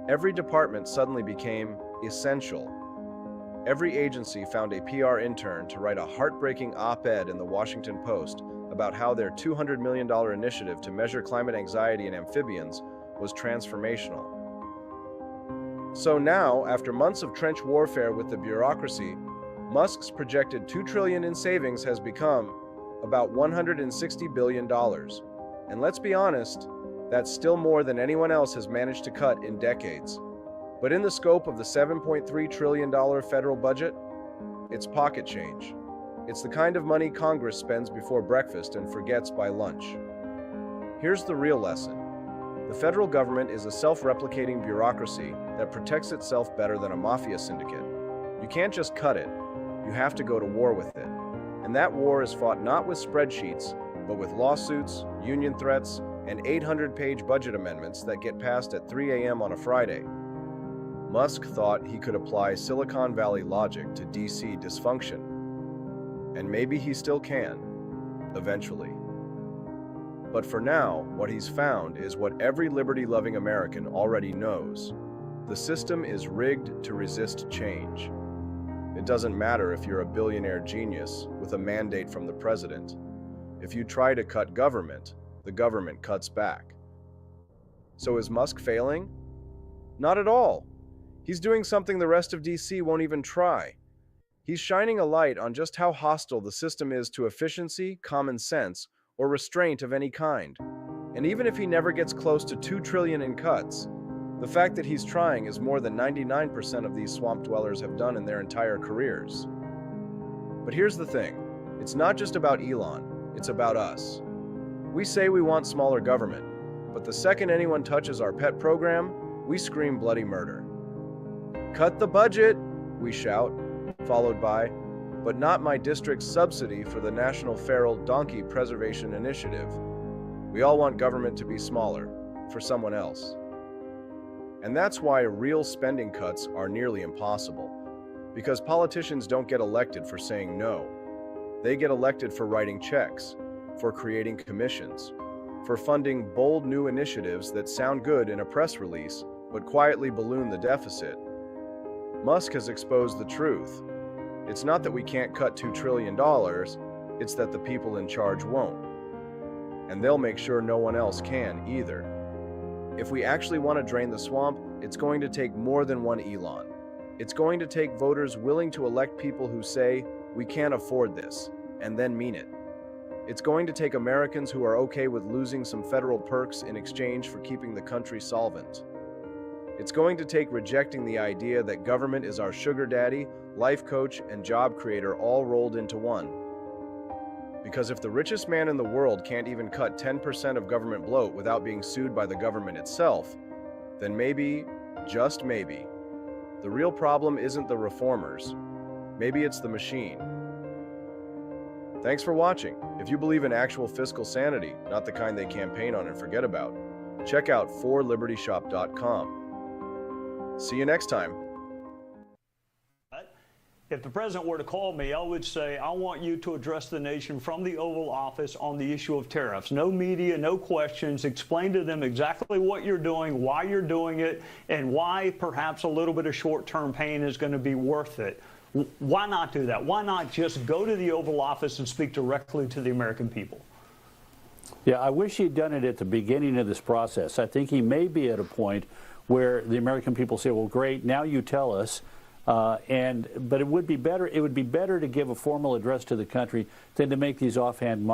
Speaker 3: Every department suddenly became essential. Every agency found a PR intern to write a heartbreaking op-ed in the Washington Post about how their $200 million initiative to measure climate anxiety in amphibians was transformational. So now, after months of trench warfare with the bureaucracy, Musk's projected $2 trillion in savings has become about $160 billion. And let's be honest, that's still more than anyone else has managed to cut in decades. But in the scope of the $7.3 trillion federal budget, it's pocket change. It's the kind of money Congress spends before breakfast and forgets by lunch. Here's the real lesson. The federal government is a self-replicating bureaucracy that protects itself better than a mafia syndicate. You can't just cut it. You have to go to war with it. And that war is fought not with spreadsheets, but with lawsuits, union threats, and 800-page budget amendments that get passed at 3 a.m. on a Friday. Musk thought he could apply Silicon Valley logic to DC dysfunction. And maybe he still can, eventually. But for now, what he's found is what every liberty-loving American already knows. The system is rigged to resist change. It doesn't matter if you're a billionaire genius with a mandate from the president. If you try to cut government, the government cuts back. So is Musk failing? Not at all. He's doing something the rest of DC won't even try. He's shining a light on just how hostile the system is to efficiency, common sense, or restraint of any kind. And even if he never gets close to $2 trillion in cuts, the fact that he's trying is more than 99% of these swamp dwellers have done in their entire careers. But here's the thing. It's not just about Elon, it's about us. We say we want smaller government, but the second anyone touches our pet program, we scream bloody murder. Cut the budget, we shout, followed by, but not my district's subsidy for the National Feral Donkey Preservation Initiative. We all want government to be smaller, for someone else. And that's why real spending cuts are nearly impossible, because politicians don't get elected for saying no. They get elected for writing checks, for creating commissions, for funding bold new initiatives that sound good in a press release, but quietly balloon the deficit. Musk has exposed the truth. It's not that we can't cut $2 trillion, it's that the people in charge won't. And they'll make sure no one else can either. If we actually want to drain the swamp, it's going to take more than one Elon. It's going to take voters willing to elect people who say, we can't afford this, and then mean it. It's going to take Americans who are okay with losing some federal perks in exchange for keeping the country solvent. It's going to take rejecting the idea that government is our sugar daddy, life coach, and job creator all rolled into one. Because if the richest man in the world can't even cut 10% of government bloat without being sued by the government itself, then maybe, just maybe, the real problem isn't the reformers. Maybe it's the machine. Thanks for watching. If you believe in actual fiscal sanity, not the kind they campaign on and forget about, check out forlibertyshop.com. See you next time.
Speaker 13: If the president were to call me, I would say, I want you to address the nation from the Oval Office on the issue of tariffs. No media, no questions. Explain to them exactly what you're doing, why you're doing it, and why perhaps a little bit of short-term pain is going to be worth it. Why not do that? Why not just go to the Oval Office and speak directly to the American people?
Speaker 14: Yeah, I wish he'd done it at the beginning of this process. I think he may be at a point where the American people say, well, great, now you tell us But it would be better. It would be better to give a formal address to the country than to make these offhand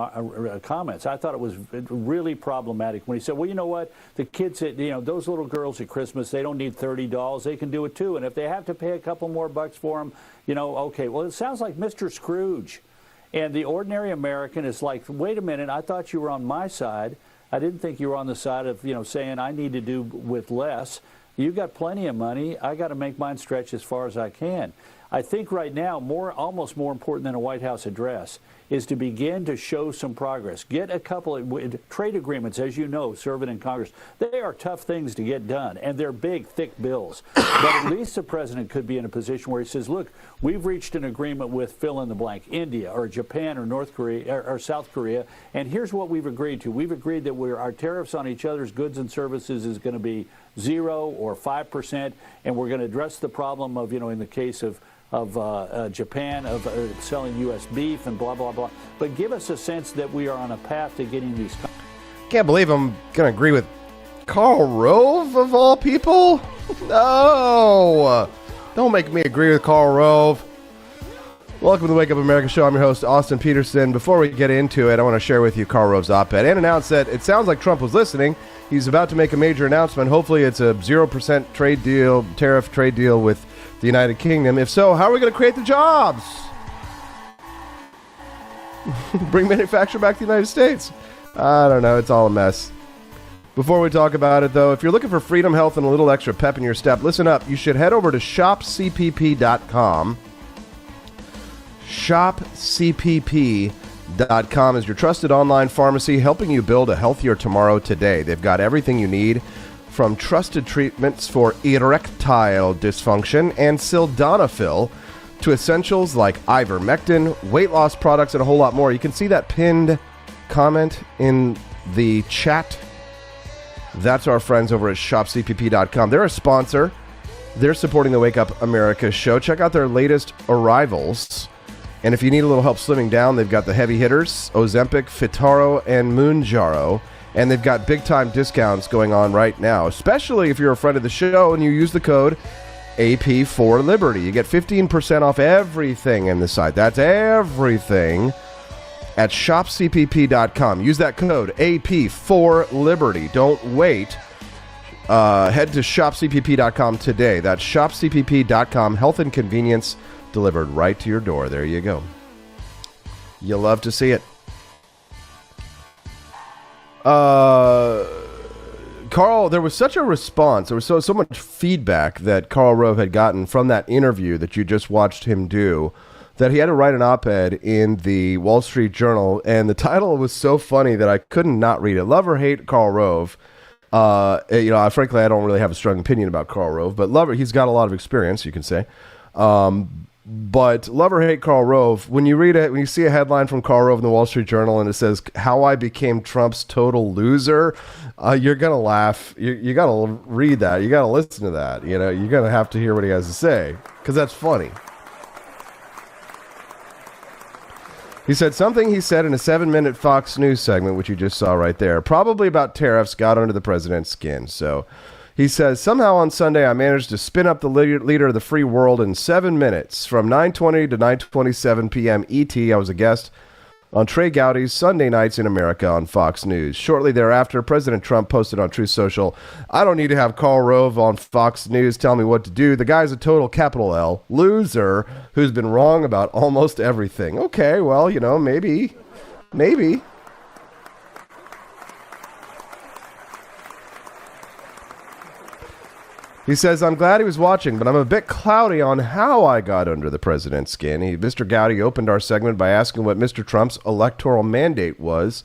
Speaker 14: comments. I thought it was really problematic when he said, "Well, you know what? The kids, those little girls at Christmas, they don't need $30. They can do it too. And if they have to pay a couple more bucks for them, okay." Well, it sounds like Mr. Scrooge, and the ordinary American is like, "Wait a minute! I thought you were on my side. I didn't think you were on the side of saying I need to do with less." You've got plenty of money. I got to make mine stretch as far as I can. I think right now, almost more important than a White House address, is to begin to show some progress. Get a couple of trade agreements, as you know, serving in Congress. They are tough things to get done, and they're big, thick bills. But at least the president could be in a position where he says, look, we've reached an agreement with fill in the blank, India or Japan or North Korea or South Korea, and here's what we've agreed to. We've agreed that our tariffs on each other's goods and services is going to be 0 or 5%, and we're going to address the problem of, in the case of Japan, of selling U.S. beef and blah, blah, blah. But give us a sense that we are on a path to getting these.
Speaker 3: Can't believe I'm going to agree with Karl Rove, of all people. No. Don't make me agree with Karl Rove. Welcome to the Wake Up America show. I'm your host, Austin Peterson. Before we get into it, I want to share with you Karl Rove's op-ed and announce that it sounds like Trump was listening. He's about to make a major announcement. Hopefully it's a 0% trade deal, tariff trade deal with the United Kingdom. If so, how are we going to create the jobs? Bring manufacturing back to the United States. I don't know. It's all a mess. Before we talk about it, though, if you're looking for freedom, health, and a little extra pep in your step, listen up. You should head over to shopcpp.com. ShopCPP.com is your trusted online pharmacy helping you build a healthier tomorrow today. They've got everything you need, from trusted treatments for erectile dysfunction and sildenafil to essentials like ivermectin, weight loss products, and a whole lot more. You can see that pinned comment in the chat. That's our friends over at ShopCPP.com. They're a sponsor. They're supporting the Wake Up America show. Check out their latest arrivals. And if you need a little help slimming down, they've got the heavy hitters, Ozempic, Fitaro, and Mounjaro. And they've got big-time discounts going on right now, especially if you're a friend of the show and you use the code AP4Liberty. You get 15% off everything in the site. That's everything at shopcpp.com. Use that code AP4Liberty. Don't wait. Head to shopcpp.com today. That's shopcpp.com. Health and convenience delivered right to your door. There you go. You'll love to see it. Karl, there was such a response. There was so much feedback that Karl Rove had gotten from that interview that you just watched him do, that he had to write an op-ed in the Wall Street Journal, and the title was so funny that I couldn't not read it. Love or hate Karl Rove. Frankly, I don't really have a strong opinion about Karl Rove, but he's got a lot of experience, you can say. But love or hate Karl Rove, when you read it, when you see a headline from Karl Rove in the Wall Street Journal and it says, "How I Became Trump's Total Loser," you're going to laugh. You got to read that. You got to listen to that. You're going to have to hear what he has to say, because that's funny. He said something he said in a 7-minute Fox News segment, which you just saw right there, probably about tariffs, got under the president's skin. So he says, somehow on Sunday I managed to spin up the leader of the free world in 7 minutes. From 9:20 to 9:27 p.m. ET, I was a guest on Trey Gowdy's Sunday Nights in America on Fox News. Shortly thereafter, President Trump posted on Truth Social, "I don't need to have Karl Rove on Fox News tell me what to do. The guy's a total capital L loser who's been wrong about almost everything." Okay, well, maybe. He says, "I'm glad he was watching, but I'm a bit cloudy on how I got under the president's skin." Mr. Gowdy opened our segment by asking what Mr. Trump's electoral mandate was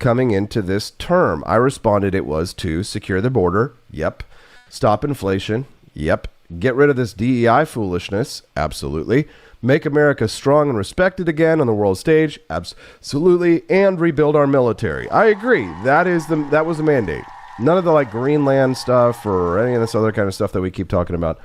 Speaker 3: coming into this term. I responded it was to secure the border. Yep. Stop inflation. Yep. Get rid of this DEI foolishness. Absolutely. Make America strong and respected again on the world stage. Absolutely. And rebuild our military. I agree. That was the mandate. None of the Greenland stuff or any of this other kind of stuff that we keep talking about.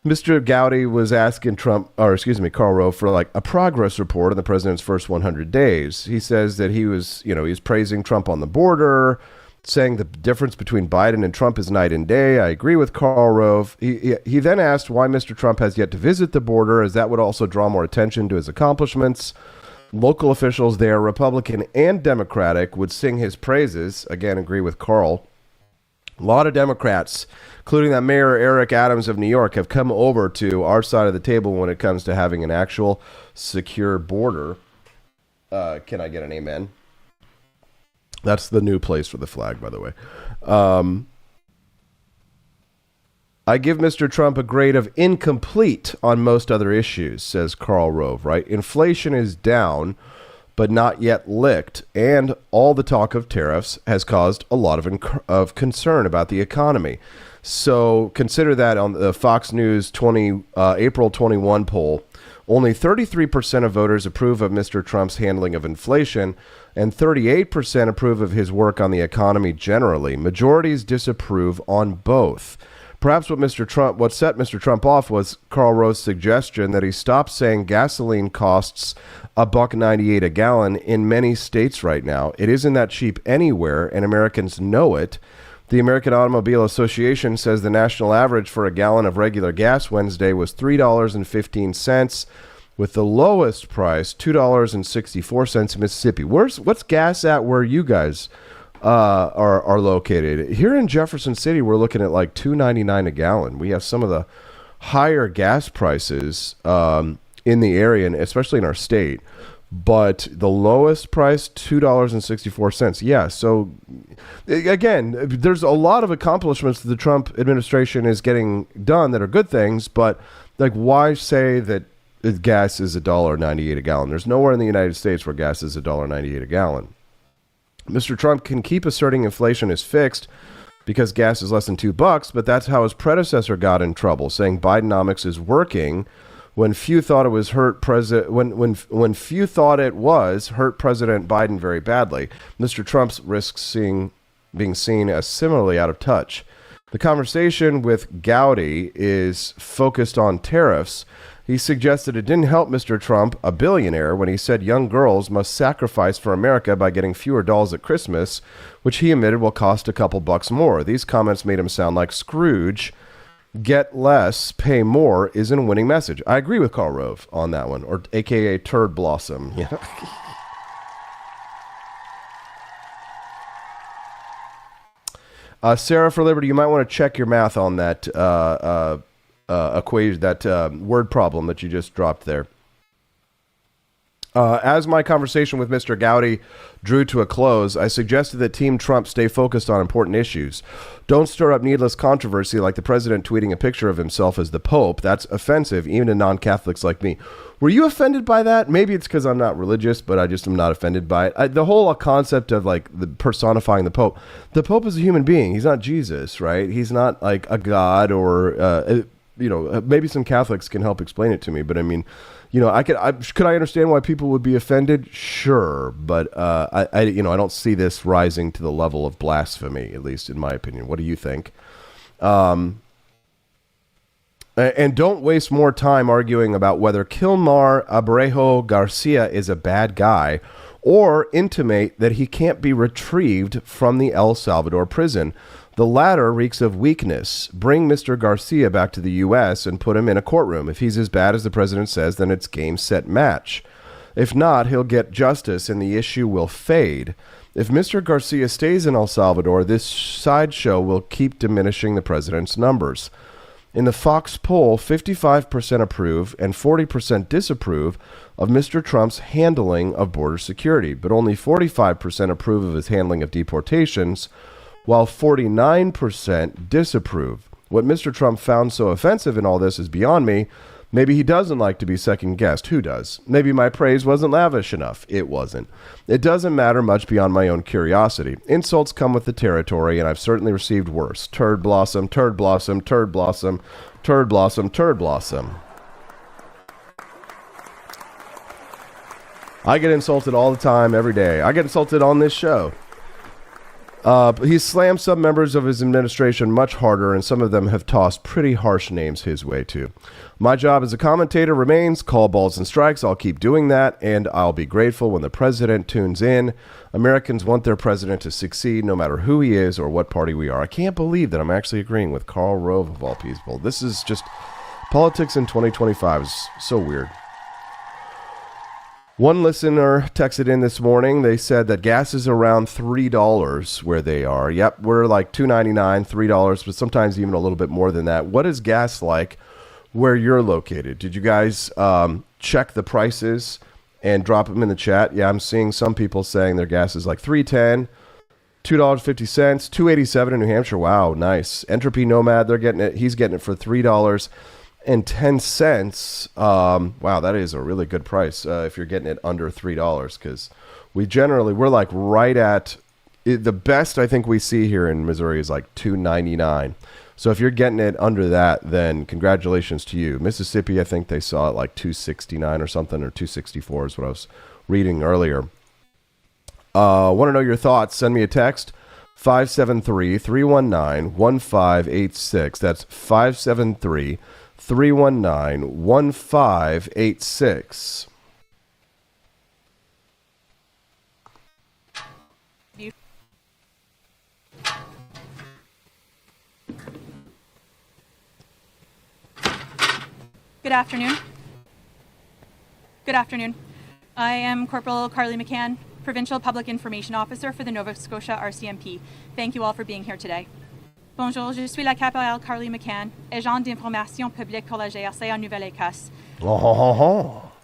Speaker 3: Mr. Gowdy was asking Karl Rove for a progress report on the president's first 100 days. He says that he was praising Trump on the border, saying the difference between Biden and Trump is night and day. I agree with Karl Rove. He then asked why Mr. Trump has yet to visit the border, as that would also draw more attention to his accomplishments. Local officials there, Republican and Democratic, would sing his praises. Again, agree with Karl. A lot of Democrats, including that Mayor Eric Adams of New York, have come over to our side of the table when it comes to having an actual secure border. Can I get an amen? That's the new place for the flag, by the way. I give Mr. Trump a grade of incomplete on most other issues, says Karl Rove, right? Inflation is down, but not yet licked, and all the talk of tariffs has caused a lot of concern about the economy. So consider that on the Fox News April 21 poll, only 33% of voters approve of Mr. Trump's handling of inflation, and 38% approve of his work on the economy generally. Majorities disapprove on both. Perhaps what set Mr. Trump off was Karl Rove's suggestion that he stop saying gasoline costs $1.98 a gallon in many states right now. It isn't that cheap anywhere, and Americans know it. The American Automobile Association says the national average for a gallon of regular gas Wednesday was $3.15, with the lowest price $2.64 in Mississippi. What's gas at where you guys are located? Here in Jefferson City, we're looking at like $2.99 a gallon. We have some of the higher gas prices in the area, and especially in our state. But the lowest price, $2.64. Yeah, so again, there's a lot of accomplishments that the Trump administration is getting done that are good things, but like, why say that gas is $1.98 a gallon? There's nowhere in the United States where gas is $1.98 a gallon. Mr. Trump can keep asserting inflation is fixed because gas is less than $2, but that's how his predecessor got in trouble, saying Bidenomics is working when few thought it was hurt when few thought it was hurt President Biden very badly. Mr. Trump's risks being seen as similarly out of touch. The conversation with Gowdy is focused on tariffs. He suggested it didn't help Mr. Trump, a billionaire, when he said young girls must sacrifice for America by getting fewer dolls at Christmas, which he admitted will cost a couple bucks more. These comments made him sound like Scrooge. Get less, pay more isn't a winning message. I agree with Karl Rove on that one, or AKA Turd Blossom. Yeah. Sarah for Liberty, you might want to check your math on that equation, that word problem that you just dropped there. As my conversation with Mr. Gowdy drew to a close, I suggested that Team Trump stay focused on important issues. Don't stir up needless controversy like the president tweeting a picture of himself as the Pope. That's offensive, even to non-Catholics like me. Were you offended by that? Maybe it's because I'm not religious, but I just am not offended by it. The whole concept of like the personifying the Pope. The Pope is a human being. He's not Jesus, right? He's not like a god or, maybe some Catholics can help explain it to me. But I mean, could I understand why people would be offended? Sure, but I don't see this rising to the level of blasphemy, at least in my opinion. What do you think? And don't waste more time arguing about whether Kilmar Abrejo Garcia is a bad guy, or intimate that he can't be retrieved from the El Salvador prison. The latter reeks of weakness. Bring Mr. Garcia back to the U.S. and put him in a courtroom. If he's as bad as the president says, then it's game, set, match. If not, he'll get justice and the issue will fade. If Mr. Garcia stays in El Salvador, this sideshow will keep diminishing the president's numbers. In the Fox poll, 55% approve and 40% disapprove of Mr. Trump's handling of border security, but only 45% approve of his handling of deportations, while 49% disapprove. What Mr. Trump found so offensive in all this is beyond me. Maybe he doesn't like to be second-guessed. Who does? Maybe my praise wasn't lavish enough. It wasn't. It doesn't matter much beyond my own curiosity. Insults come with the territory, and I've certainly received worse. Turd blossom, turd blossom, turd blossom, turd blossom, turd blossom. I get insulted all the time, every day. I get insulted on this show. He's slammed some members of his administration much harder, and some of them have tossed pretty harsh names his way, too. My job as a commentator remains call balls and strikes. I'll keep doing that, and I'll be grateful when the president tunes in. Americans want their president to succeed no matter who he is or what party we are. I can't believe that I'm actually agreeing with Karl Rove, of all people. This is just politics in 2025 is so weird. One listener texted in this morning. They said that gas is around $3 where they are. Yep, we're like $2.99, $3, but sometimes even a little bit more than that. What is gas like where you're located? Did you guys check the prices and drop them in the chat? Yeah, I'm seeing some people saying their gas is like $3.10, $2.50, $2.87 in New Hampshire. Wow, nice. Entropy Nomad, they're getting it. He's getting it for $3.10. Wow, that is a really good price if you're getting it under $3, because we're like right at the best I think we see here in Missouri is like $2.99. So if you're getting it under that, then congratulations to you. Mississippi, I think they saw it like $2.69 or something, or $2.64 is what I was reading earlier. Want to know your thoughts? Send me a text. 573-319-1586. That's 573-319-1586.
Speaker 15: Good afternoon. Good afternoon. I am Corporal Carly McCann, Provincial Public Information Officer for the Nova Scotia RCMP. Thank you all for being here today. Bonjour, je suis la caporale Carly McCann, agent d'information publique pour la GRC en Nouvelle-Écosse.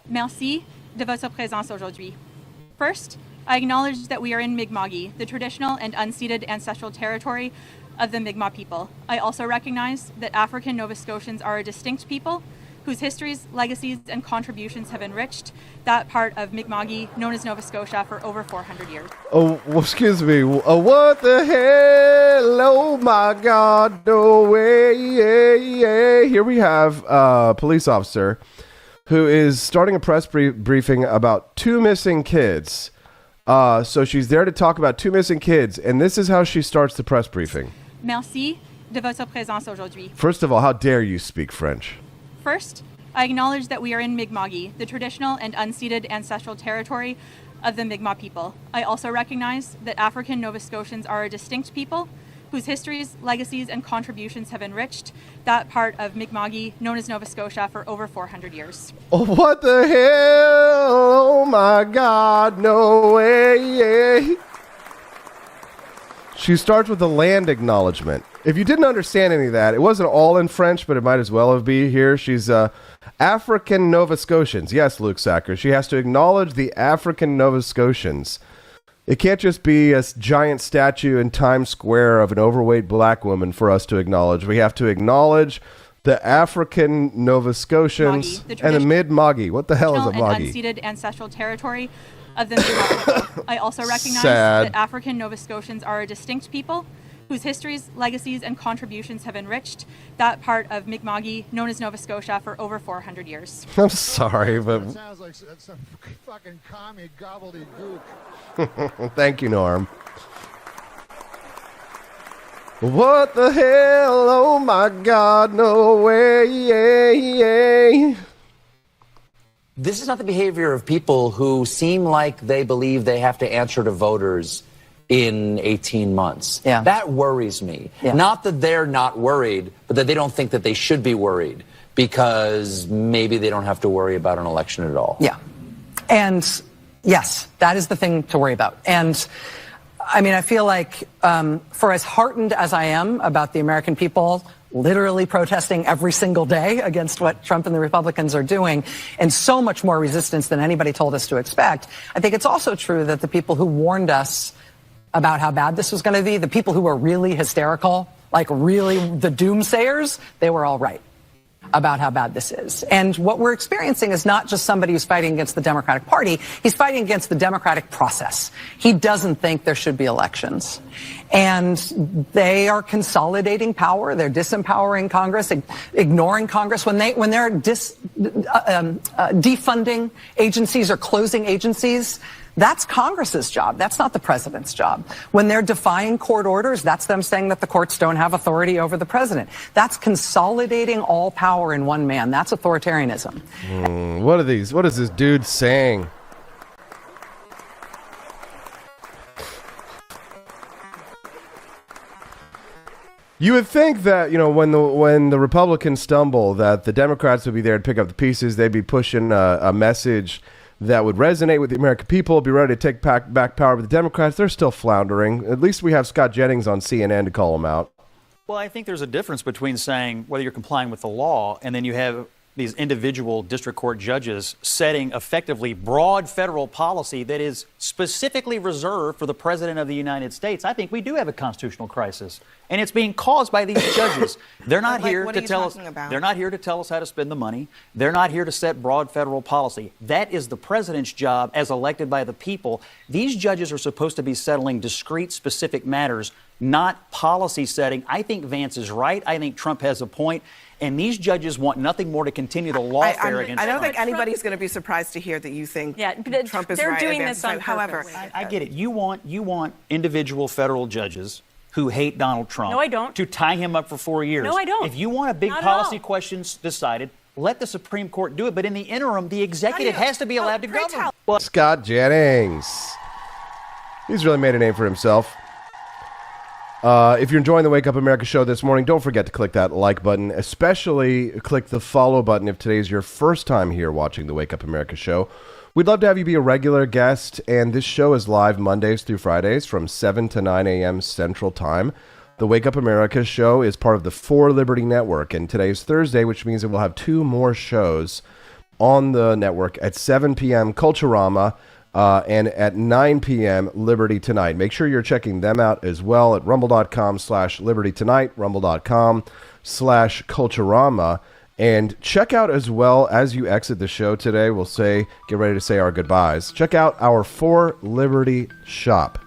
Speaker 15: Merci de votre présence aujourd'hui. First, I acknowledge that we are in Mi'kmaq, the traditional and unceded ancestral territory of the Mi'kmaq people. I also recognize that African Nova Scotians are a distinct people whose histories, legacies, and contributions have enriched that part of Mi'kmaq known as Nova Scotia for over 400 years.
Speaker 3: Oh, well, excuse me. What the hell? Oh, my God. No way. Yeah. Here we have a police officer who is starting a press briefing about two missing kids. So she's there to talk about two missing kids, and this is how she starts the press briefing.
Speaker 15: Merci de votre présence aujourd'hui.
Speaker 3: First of all, how dare you speak French?
Speaker 15: First, I acknowledge that we are in Mi'kmaq, the traditional and unceded ancestral territory of the Mi'kmaq people. I also recognize that African Nova Scotians are a distinct people whose histories, legacies, and contributions have enriched that part of Mi'kmaq known as Nova Scotia for over 400 years.
Speaker 3: Oh, what the hell? Oh, my God. No way. She starts with a land acknowledgement. If you didn't understand any of that, it wasn't all in French, but it might as well have been here. She's African Nova Scotians. Yes, Luke Sacker. She has to acknowledge the African Nova Scotians. It can't just be a giant statue in Times Square of an overweight black woman for us to acknowledge. We have to acknowledge the African Nova Scotians and the Mi'kmaq. What the hell is a Mi'kmaq?
Speaker 15: And unceded ancestral territory of the Mi'kmaq people. I also recognize that African Nova Scotians are a distinct people whose histories, legacies, and contributions have enriched that part of Mi'kmaq known as Nova Scotia for over 400 years.
Speaker 3: I'm sorry, but...
Speaker 16: That sounds like some fucking commie gobbledygook.
Speaker 3: Thank you, Norm. What the hell? Oh, my God, no way.
Speaker 17: This is not the behavior of people who seem like they believe they have to answer to voters in 18 months. Yeah. That worries me. Yeah. Not that they're not worried, but that they don't think that they should be worried because maybe they don't have to worry about an election at all.
Speaker 18: Yeah. And yes, that is the thing to worry about. And I mean, I feel like for as heartened as I am about the American people literally protesting every single day against what Trump and the Republicans are doing, and so much more resistance than anybody told us to expect, I think it's also true that the people who warned us about how bad this was going to be, the people who were really hysterical, like really the doomsayers, they were all right about how bad this is. And what we're experiencing is not just somebody who's fighting against the Democratic Party, he's fighting against the democratic process. He doesn't think there should be elections. And they are consolidating power, they're disempowering Congress, ignoring Congress. When they're defunding agencies or closing agencies, That's Congress's job. That's not the president's job. When they're defying court orders, that's them saying that the courts don't have authority over the president. That's consolidating all power in one man. That's authoritarianism.
Speaker 3: What is this dude saying? You would think that, when the Republicans stumble, that the Democrats would be there to pick up the pieces. They'd be pushing a message that would resonate with the American people, be ready to take back power. But the Democrats, they're still floundering. At least we have Scott Jennings on CNN to call them out.
Speaker 19: Well, I think there's a difference between saying whether you're complying with the law and then you have these individual district court judges setting effectively broad federal policy that is specifically reserved for the President of the United States. I think we do have a constitutional crisis, and it's being caused by these judges. They're not here to tell us. They're not here to tell us how to spend the money. They're not here to set broad federal policy. That is the president's job as elected by the people. These judges are supposed to be settling discrete, specific matters, not policy setting. I think Vance is right. I think Trump has a point. And these judges want nothing more to continue the lawfare against
Speaker 20: I don't
Speaker 19: Trump.
Speaker 20: think anybody's going to be surprised to hear that you think Trump is
Speaker 15: they're
Speaker 20: right
Speaker 15: doing
Speaker 20: against
Speaker 15: this on
Speaker 20: Trump. However,
Speaker 19: I get it. You want individual federal judges who hate Donald Trump.
Speaker 15: No, I don't.
Speaker 19: To tie him up for 4 years.
Speaker 15: No, I don't.
Speaker 19: If you want a big
Speaker 15: Not at
Speaker 19: policy
Speaker 15: all.
Speaker 19: questions decided, let the Supreme Court do it. But in the interim, the executive has to be allowed to govern.
Speaker 3: Scott Jennings. He's really made a name for himself. If you're enjoying the Wake Up America show this morning, don't forget to click that like button, especially click the follow button if today's your first time here watching the Wake Up America show. We'd love to have you be a regular guest, and this show is live Mondays through Fridays from 7 to 9 a.m. Central Time. The Wake Up America show is part of the For Liberty Network, and today's Thursday, which means that we'll have 2 more shows on the network at 7 p.m. Culturama, and at 9 p.m. Liberty Tonight. Make sure you're checking them out as well at rumble.com/Liberty Tonight, rumble.com/Culturama. And check out as well, as you exit the show today, get ready to say our goodbyes. Check out our For Liberty shop.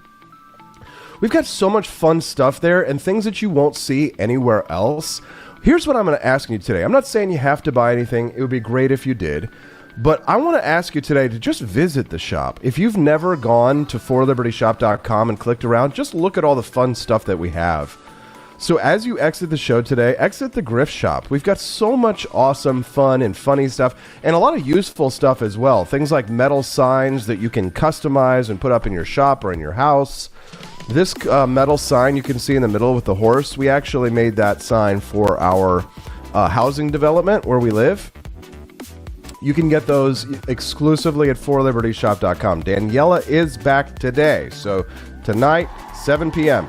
Speaker 3: We've got so much fun stuff there and things that you won't see anywhere else. Here's what I'm going to ask you today. I'm not saying you have to buy anything. It would be great if you did. But I want to ask you today to just visit the shop. If you've never gone to forlibertyshop.com and clicked around, just look at all the fun stuff that we have. So as you exit the show today, exit the Grift Shop. We've got so much awesome, fun, and funny stuff, and a lot of useful stuff as well. Things like metal signs that you can customize and put up in your shop or in your house. This metal sign you can see in the middle with the horse, we actually made that sign for our housing development where we live. You can get those exclusively at forlibertyshop.com. Daniela is back today. So tonight, 7 p.m.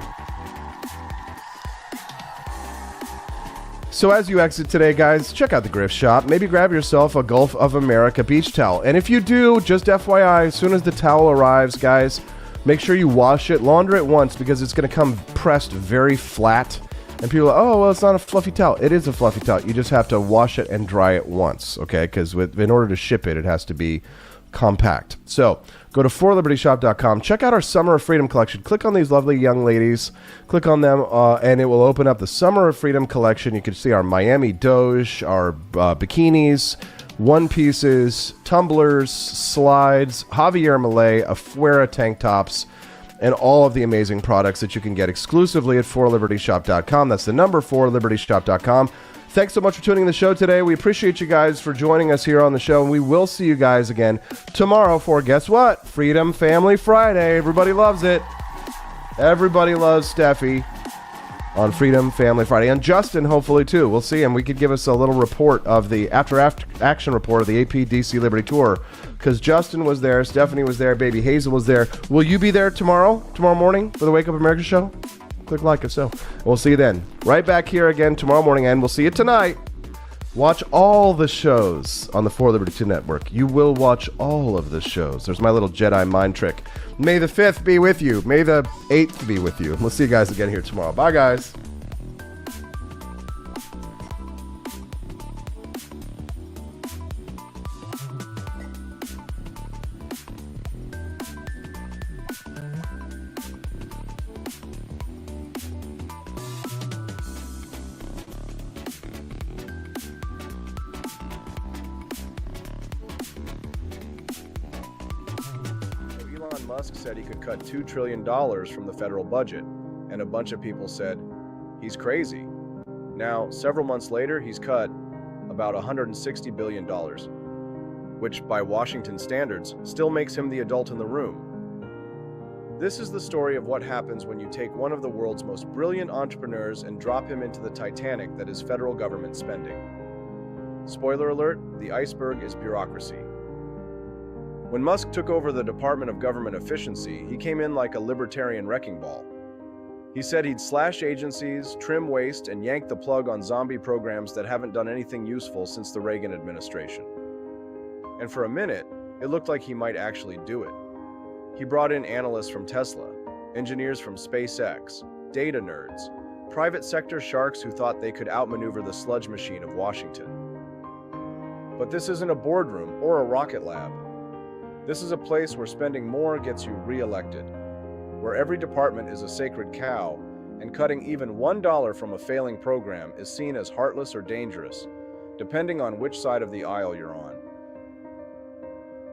Speaker 3: So as you exit today, guys, check out the Grift Shop. Maybe grab yourself a Gulf of America beach towel. And if you do, just FYI, as soon as the towel arrives, guys, make sure you wash it, launder it once, because it's going to come pressed very flat. And people are, oh, well, it's not a fluffy towel. It is a fluffy towel. You just have to wash it and dry it once, okay? Because in order to ship it, it has to be compact. So go to forlibertyshop.com. Check out our Summer of Freedom collection. Click on these lovely young ladies. Click on them, and it will open up the Summer of Freedom collection. You can see our Miami Doge, our bikinis, one pieces, tumblers, slides, Javier Malay, Afuera tank tops, and all of the amazing products that you can get exclusively at forlibertyshop.com. That's the number, forlibertyshop.com. Thanks so much for tuning in the show today. We appreciate you guys for joining us here on the show, and we will see you guys again tomorrow for, guess what? Freedom Family Friday. Everybody loves it. Everybody loves Steffi on Freedom Family Friday. And Justin, hopefully, too. We'll see him. We could give us a little report of the after-action report of the AP DC Liberty Tour, because Justin was there, Stephanie was there, baby Hazel was there. Will you be there tomorrow morning for the Wake Up America show? Click like if so. We'll see you then. Right back here again tomorrow morning, and we'll see you tonight. Watch all the shows on the For Liberty 2 Network. You will watch all of the shows. There's my little Jedi mind trick. May the 5th be with you. May the 8th be with you. We'll see you guys again here tomorrow. Bye, guys. Musk said he could cut $2 trillion from the federal budget, and a bunch of people said, he's crazy. Now, several months later, he's cut about $160 billion, which by Washington standards still makes him the adult in the room. This is the story of what happens when you take one of the world's most brilliant entrepreneurs and drop him into the Titanic that is federal government spending. Spoiler alert, the iceberg is bureaucracy. When Musk took over the Department of Government Efficiency, he came in like a libertarian wrecking ball. He said he'd slash agencies, trim waste, and yank the plug on zombie programs that haven't done anything useful since the Reagan administration. And for a minute, it looked like he might actually do it. He brought in analysts from Tesla, engineers from SpaceX, data nerds, private sector sharks who thought they could outmaneuver the sludge machine of Washington. But this isn't a boardroom or a rocket lab. This is a place where spending more gets you re-elected, where every department is a sacred cow, and cutting even $1 from a failing program is seen as heartless or dangerous, depending on which side of the aisle you're on.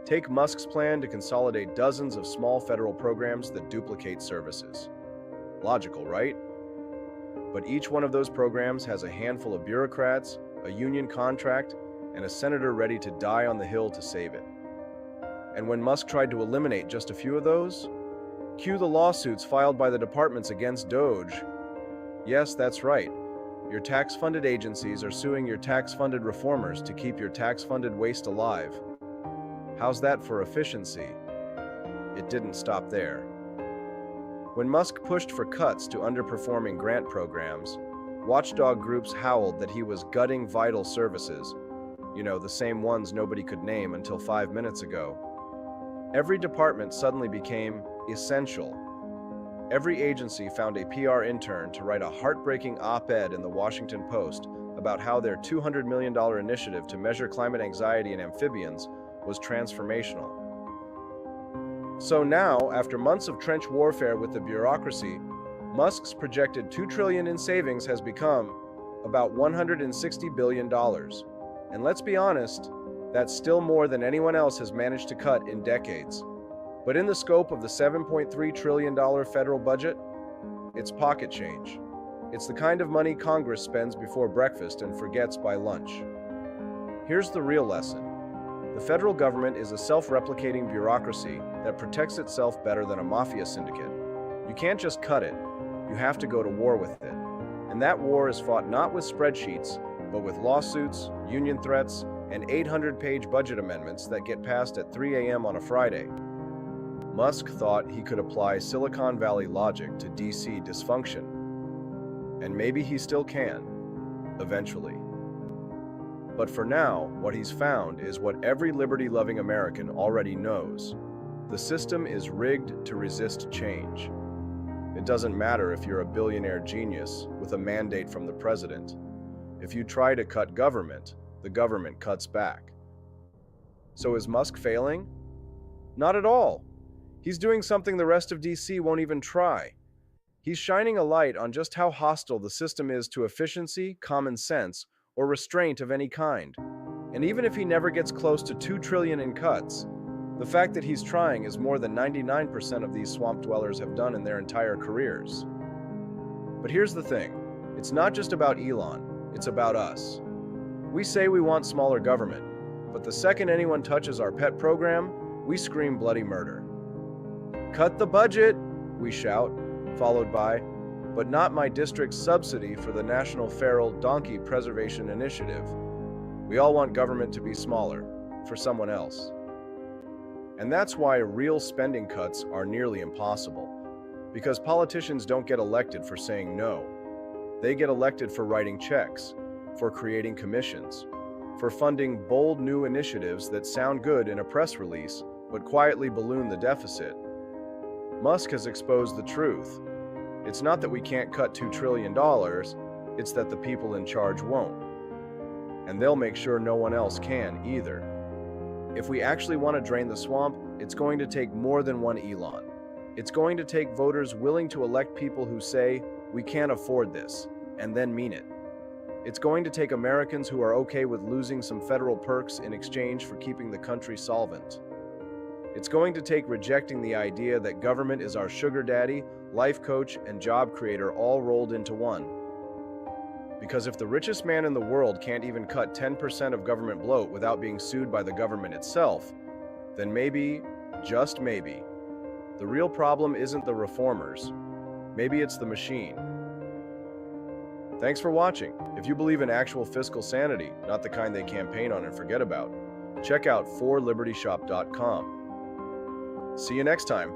Speaker 3: Take Musk's plan to consolidate dozens of small federal programs that duplicate services. Logical, right? But each one of those programs has a handful of bureaucrats, a union contract, and a senator ready to die on the Hill to save it. And when Musk tried to eliminate just a few of those, cue the lawsuits filed by the departments against DOGE. Yes, that's right. Your tax-funded agencies are suing your tax-funded reformers to keep your tax-funded waste alive. How's that for efficiency? It didn't stop there. When Musk pushed for cuts to underperforming grant programs, watchdog groups howled that he was gutting vital services, the same ones nobody could name until 5 minutes ago. Every department suddenly became essential. Every agency found a PR intern to write a heartbreaking op-ed in the Washington Post about how their $200 million initiative to measure climate anxiety in amphibians was transformational. So now, after months of trench warfare with the bureaucracy, Musk's projected $2 trillion in savings has become about $160 billion. And let's be honest, that's still more than anyone else has managed to cut in decades. But in the scope of the $7.3 trillion federal budget, it's pocket change. It's the kind of money Congress spends before breakfast and forgets by lunch. Here's the real lesson. The federal government is a self-replicating bureaucracy that protects itself better than a mafia syndicate. You can't just cut it. You have to go to war with it. And that war is fought not with spreadsheets, but with lawsuits, union threats, and 800-page budget amendments that get passed at 3 a.m. on a Friday. Musk thought he could apply Silicon Valley logic to DC dysfunction. And maybe he still can, eventually. But for now, what he's found is what every liberty-loving American already knows. The system is rigged to resist change. It doesn't matter if you're a billionaire genius with a mandate from the president. If you try to cut government, the government cuts back. So is Musk failing? Not at all. He's doing something the rest of DC won't even try. He's shining a light on just how hostile the system is to efficiency, common sense, or restraint of any kind. And even if he never gets close to $2 trillion in cuts, the fact that he's trying is more than 99% of these swamp dwellers have done in their entire careers. But here's the thing. It's not just about Elon, it's about us. We say we want smaller government, but the second anyone touches our pet program, we scream bloody murder. Cut the budget, we shout, followed by, but not my district's subsidy for the National Feral Donkey Preservation Initiative. We all want government to be smaller, for someone else. And that's why real spending cuts are nearly impossible, because politicians don't get elected for saying no. They get elected for writing checks, for creating commissions, for funding bold new initiatives that sound good in a press release, but quietly balloon the deficit. Musk has exposed the truth. It's not that we can't cut $2 trillion, it's that the people in charge won't. And they'll make sure no one else can either. If we actually want to drain the swamp, it's going to take more than one Elon. It's going to take voters willing to elect people who say, we can't afford this, and then mean it. It's going to take Americans who are okay with losing some federal perks in exchange for keeping the country solvent. It's going to take rejecting the idea that government is our sugar daddy, life coach, and job creator all rolled into one. Because if the richest man in the world can't even cut 10% of government bloat without being sued by the government itself, then maybe, just maybe, the real problem isn't the reformers. Maybe it's the machine. Thanks for watching. If you believe in actual fiscal sanity, not the kind they campaign on and forget about, check out forlibertyshop.com. See you next time.